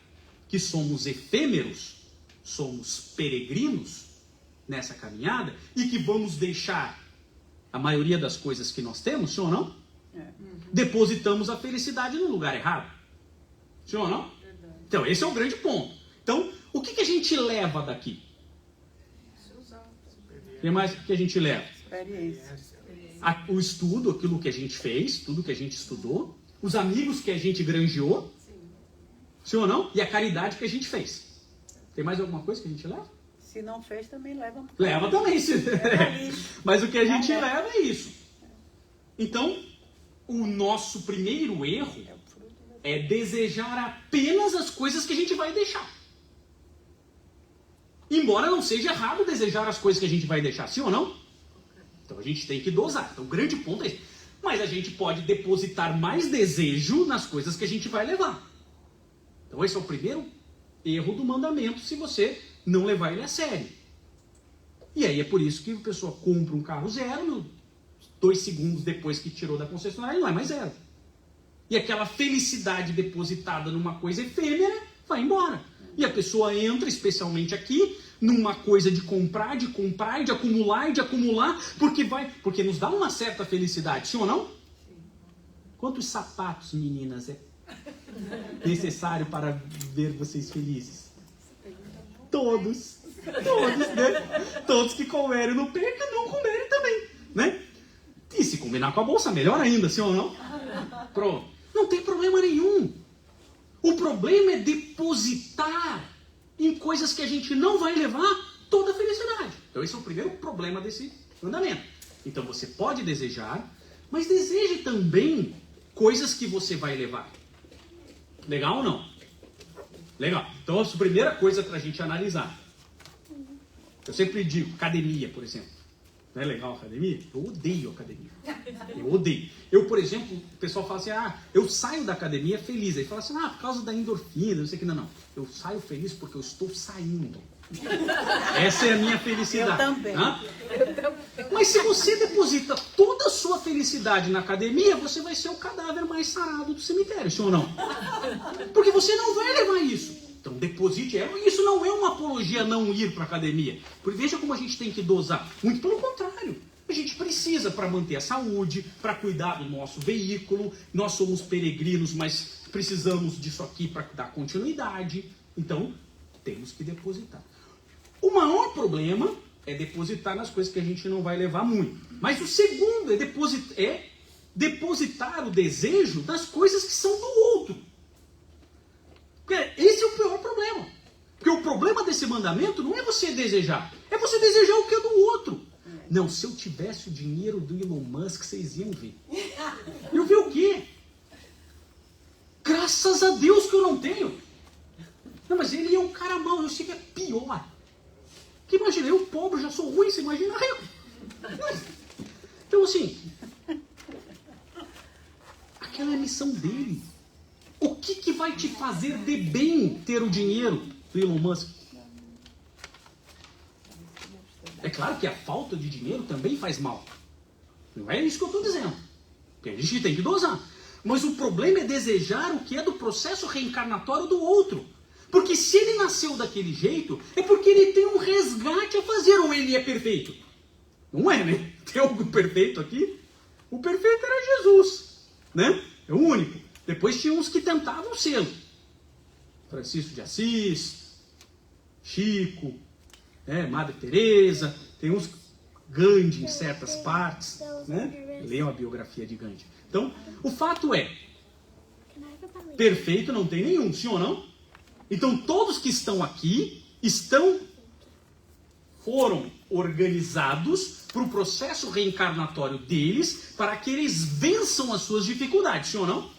que somos efêmeros, somos peregrinos nessa caminhada e que vamos deixar a maioria das coisas que nós temos, sim ou não? Depositamos a felicidade no lugar errado. Sim ou não? Então, esse é o grande ponto. Então, o que a gente leva daqui? O que mais que a gente leva? Experiência. O estudo, aquilo que a gente fez, tudo que a gente estudou, os amigos que a gente granjeou, sim ou não? E a caridade que a gente fez. Tem mais alguma coisa que a gente leva? Se não fez, também leva. Leva também. Mas o que a gente leva é isso. Então, o nosso primeiro erro é desejar apenas as coisas que a gente vai deixar. Embora não seja errado desejar as coisas que a gente vai deixar, sim ou não? Então a gente tem que dosar. Então o grande ponto é esse. Mas a gente pode depositar mais desejo nas coisas que a gente vai levar. Então esse é o primeiro erro do mandamento, se você não levar ele a sério. E aí é por isso que a pessoa compra um carro zero, 2 segundos depois que tirou da concessionária, ele não é mais zero. E aquela felicidade depositada numa coisa efêmera vai embora. E a pessoa entra, especialmente aqui, numa coisa de comprar, e de acumular, porque nos dá uma certa felicidade, sim ou não? Sim. Quantos sapatos, meninas, é necessário para ver vocês felizes? Todos, né? Todos que comerem no pé, que não comerem também, né? E se combinar com a bolsa, melhor ainda, sim ou não? Pronto. Não tem problema nenhum. O problema é depositar em coisas que a gente não vai levar toda a felicidade. Então esse é o primeiro problema desse mandamento. Então você pode desejar, mas deseje também coisas que você vai levar. Legal ou não? Legal. Então a primeira coisa para a gente analisar. Eu sempre digo, academia, por exemplo. Não é legal a academia? Eu odeio a academia. Eu odeio. Eu, por exemplo, o pessoal fala assim, eu saio da academia feliz. Aí fala assim, por causa da endorfina, não sei o que. Não. Eu saio feliz porque eu estou saindo. Essa é a minha felicidade. Eu também. Mas se você deposita toda a sua felicidade na academia, você vai ser o cadáver mais sarado do cemitério, sim ou não? Porque você não vai levar isso. Então deposite. Isso não é uma apologia a não ir para a academia. Porque veja como a gente tem que dosar. Muito pelo contrário. A gente precisa para manter a saúde, para cuidar do nosso veículo. Nós somos peregrinos, mas precisamos disso aqui para dar continuidade. Então, temos que depositar. O maior problema é depositar nas coisas que a gente não vai levar muito. Mas o segundo é depositar o desejo nas coisas que são do outro. Esse é o pior problema. Porque o problema desse mandamento não é você desejar. É você desejar o que é do outro. Não, se eu tivesse o dinheiro do Elon Musk, vocês iam ver. Eu vi o quê? Graças a Deus que eu não tenho. Não, mas ele é um cara mau, eu sei que é pior. Que imagina, eu pobre já sou ruim, você imagina rico. Então assim, aquela é a missão dele. O que vai te fazer de bem ter o dinheiro do Elon Musk? É claro que a falta de dinheiro também faz mal. Não é isso que eu estou dizendo. Porque a gente tem que dosar. Mas o problema é desejar o que é do processo reencarnatório do outro. Porque se ele nasceu daquele jeito, é porque ele tem um resgate a fazer, ou ele é perfeito. Não é, né? Tem algum perfeito aqui? O perfeito era Jesus, né? É o único. Depois tinha uns que tentavam ser. Francisco de Assis, Chico, Madre Teresa, tem uns Gandhi em certas partes, né? Leiam a biografia de Gandhi. Então, o fato é, perfeito não tem nenhum, sim ou não? Então, todos que estão aqui foram organizados para o processo reencarnatório deles, para que eles vençam as suas dificuldades, sim ou não?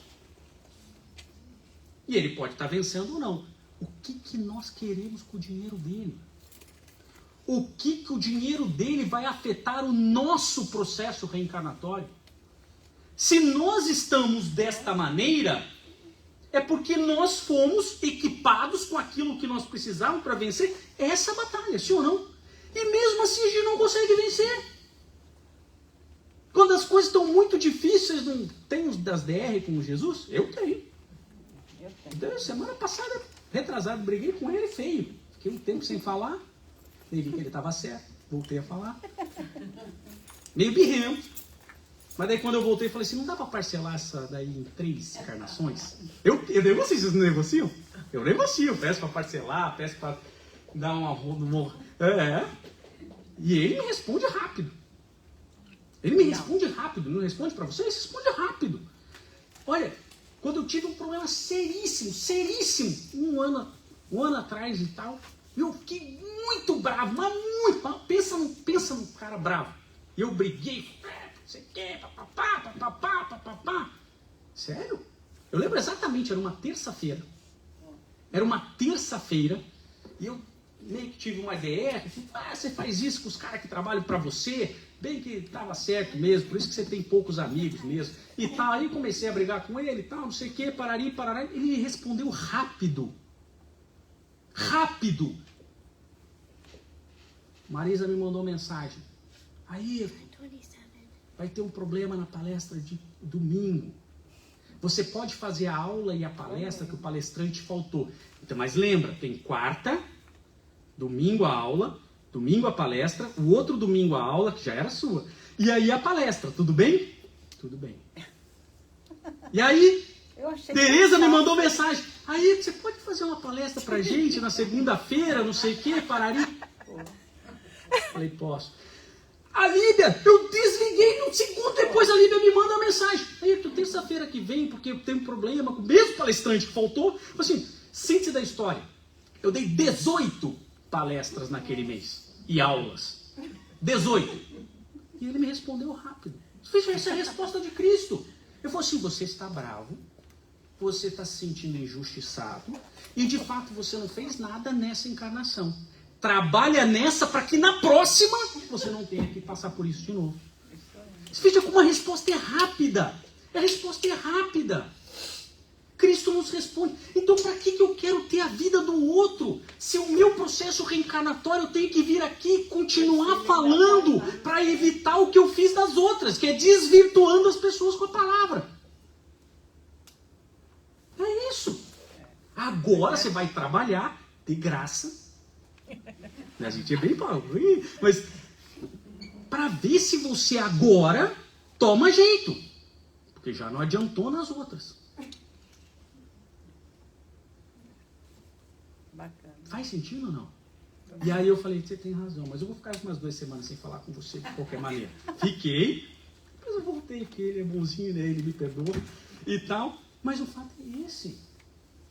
E ele pode estar vencendo ou não. O que nós queremos com o dinheiro dele? O que o dinheiro dele vai afetar o nosso processo reencarnatório? Se nós estamos desta maneira, é porque nós fomos equipados com aquilo que nós precisávamos para vencer essa batalha, sim ou não? E mesmo assim a gente não consegue vencer. Quando as coisas estão muito difíceis, não tem os das DR com Jesus? Eu tenho. Semana passada, retrasado, briguei com ele feio. Fiquei um tempo sem falar. Nem vi que ele estava certo. Voltei a falar. Meio birrento. Mas daí quando eu voltei, falei assim, não dá para parcelar essa daí em 3 encarnações? Eu negocio, vocês não negociam? Eu negocio, peço para parcelar, peço para dar uma... E ele me responde rápido. Ele me responde rápido. Não responde para vocês? Responde rápido. Olha, quando eu tive um problema seríssimo, um ano atrás e tal, eu fiquei muito bravo, mas muito. Pensa num cara bravo. Eu briguei, você quer, papapá. Sério? Eu lembro exatamente, era uma terça-feira. E eu meio que tive uma ideia, você faz isso com os caras que trabalham para você, bem que estava certo mesmo, por isso que você tem poucos amigos mesmo, e tal. Aí comecei a brigar com ele e tal, não sei o que, parari, ele me respondeu rápido. Marisa me mandou mensagem, aí vai ter um problema na palestra de domingo. Você pode fazer a aula e a palestra que o palestrante faltou. Então, mas lembra, tem quarta, domingo a aula, domingo a palestra, o outro domingo a aula, que já era sua. E aí a palestra, tudo bem? Tudo bem. E aí, Tereza me mandou mensagem. Aí, você pode fazer uma palestra pra gente na segunda-feira, não sei o que, parari? Falei, posso. A Líbia, eu desliguei um segundo depois, a Líbia me manda uma mensagem. Aí, terça-feira que vem, porque eu tenho um problema com o mesmo palestrante que faltou. Assim, síntese da história. Eu dei 18 palestras naquele mês. E aulas. 18. E ele me respondeu rápido. Essa é a resposta de Cristo. Eu falei assim, você está bravo, você está se sentindo injustiçado, e de fato você não fez nada nessa encarnação. Trabalha nessa para que na próxima você não tenha que passar por isso de novo. Veja como a resposta é rápida. A resposta é rápida. Cristo nos responde. Então para que eu quero ter a vida do outro? Se o meu processo reencarnatório eu tenho que vir aqui e continuar falando para evitar o que eu fiz das outras, que é desvirtuando as pessoas com a palavra. É isso. Agora você vai trabalhar de graça. A gente é bem pau, mas para ver se você agora toma jeito, porque já não adiantou nas outras. Bacana. Faz sentido ou não? E aí eu falei, você tem razão, mas eu vou ficar umas 2 semanas sem falar com você de qualquer maneira. Fiquei, depois eu voltei, porque ele é bonzinho, né? Ele me perdoa e tal, mas o fato é esse.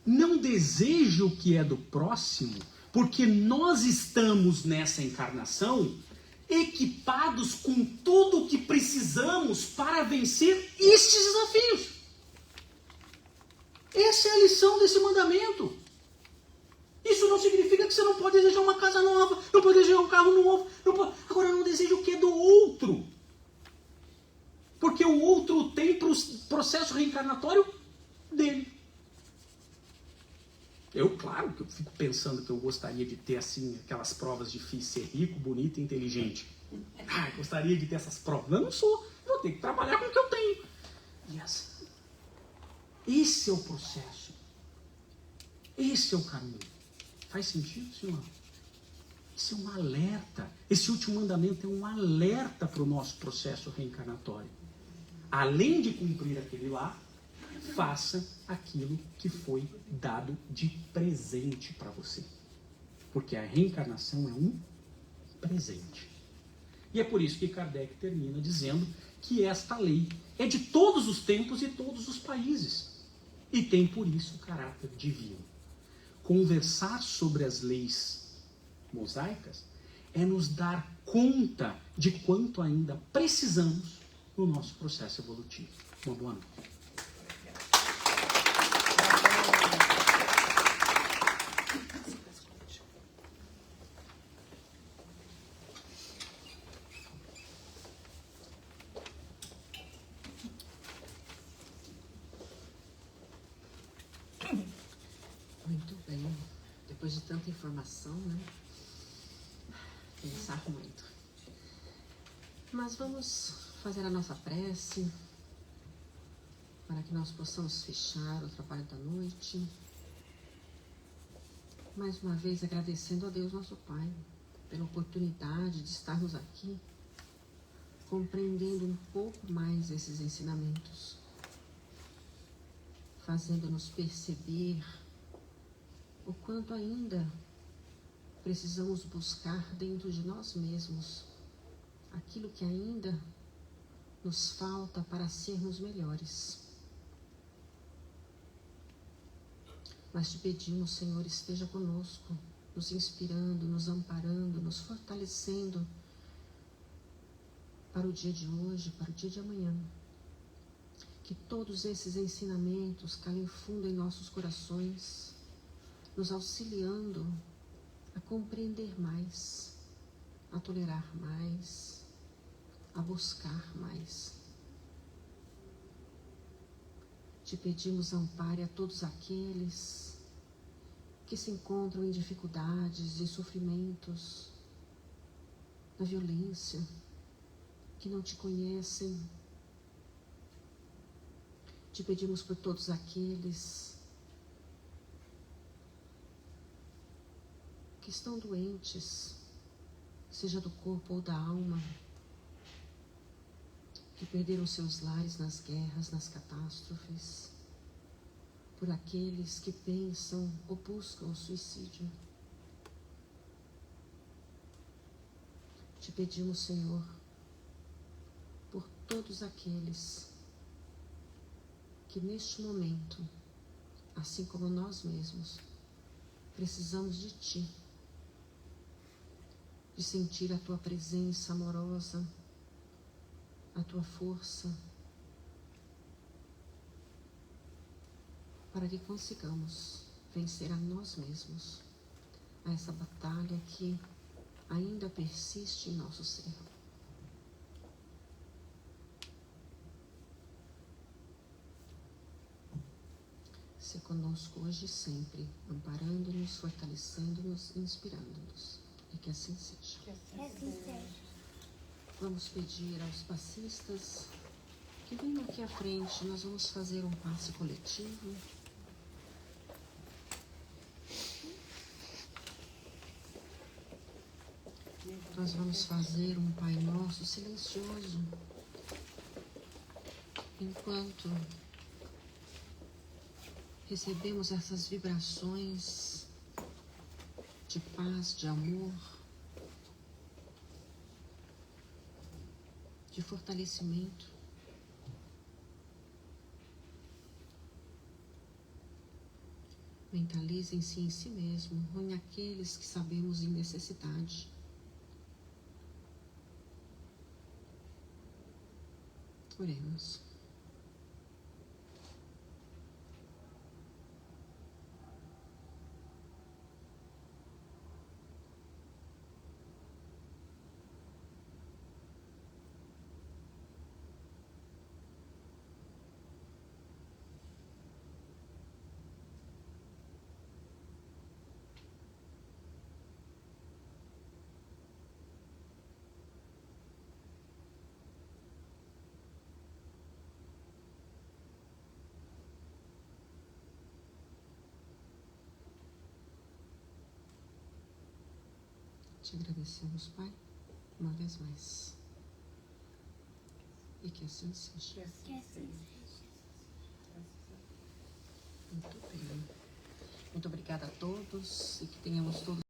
Não deseje o que é do próximo, porque nós estamos nessa encarnação equipados com tudo o que precisamos para vencer estes desafios. Essa é a lição desse mandamento. Isso não significa que você não pode desejar uma casa nova, não pode desejar um carro novo. Agora não deseja o que é do outro. Porque o outro tem processo reencarnatório dele. Eu, claro, que eu fico pensando que eu gostaria de ter, assim, aquelas provas difíceis, ser rico, bonito e inteligente. Gostaria de ter essas provas. Eu não sou. Eu vou ter que trabalhar com o que eu tenho. E assim, esse é o processo. Esse é o caminho. Faz sentido, senhor? Isso é um alerta. Esse último mandamento é um alerta para o nosso processo reencarnatório. Além de cumprir aquele lá, faça aquilo que foi dado de presente para você. Porque a reencarnação é um presente. E é por isso que Kardec termina dizendo que esta lei é de todos os tempos e todos os países. E tem por isso o caráter divino. Conversar sobre as leis mosaicas é nos dar conta de quanto ainda precisamos no nosso processo evolutivo. Uma boa noite. Muito bem. Depois de tanta informação, né? Pensar muito. Mas vamos fazer a nossa prece para que nós possamos fechar o trabalho da noite. Mais uma vez agradecendo a Deus, nosso Pai, pela oportunidade de estarmos aqui, compreendendo um pouco mais esses ensinamentos, fazendo-nos perceber o quanto ainda precisamos buscar dentro de nós mesmos aquilo que ainda nos falta para sermos melhores. Mas te pedimos, Senhor, esteja conosco, nos inspirando, nos amparando, nos fortalecendo para o dia de hoje, para o dia de amanhã. Que todos esses ensinamentos caem fundo em nossos corações, nos auxiliando a compreender mais, a tolerar mais, a buscar mais. Te pedimos ampare a todos aqueles que se encontram em dificuldades, em sofrimentos, na violência, que não te conhecem. Te pedimos por todos aqueles que estão doentes, seja do corpo ou da alma, que perderam seus lares nas guerras, nas catástrofes, por aqueles que pensam ou buscam o suicídio. Te pedimos, Senhor, por todos aqueles que neste momento, assim como nós mesmos, precisamos de Ti, de sentir a Tua presença amorosa, a Tua força, para que consigamos vencer a nós mesmos, a essa batalha que ainda persiste em nosso ser. Se conosco hoje e sempre, amparando-nos, fortalecendo-nos e inspirando-nos. E que assim seja. Que assim seja. Vamos pedir aos passistas que venham aqui à frente. Nós vamos fazer um passe coletivo. Nós vamos fazer um Pai Nosso silencioso, enquanto recebemos essas vibrações de paz, de amor, de fortalecimento. Mentalizem-se em si mesmo ou em aqueles que sabemos em necessidade. Oremos. Te agradecemos, Pai, uma vez mais. E que assim seja. Que assim seja. Muito bem. Muito obrigada a todos e que tenhamos todos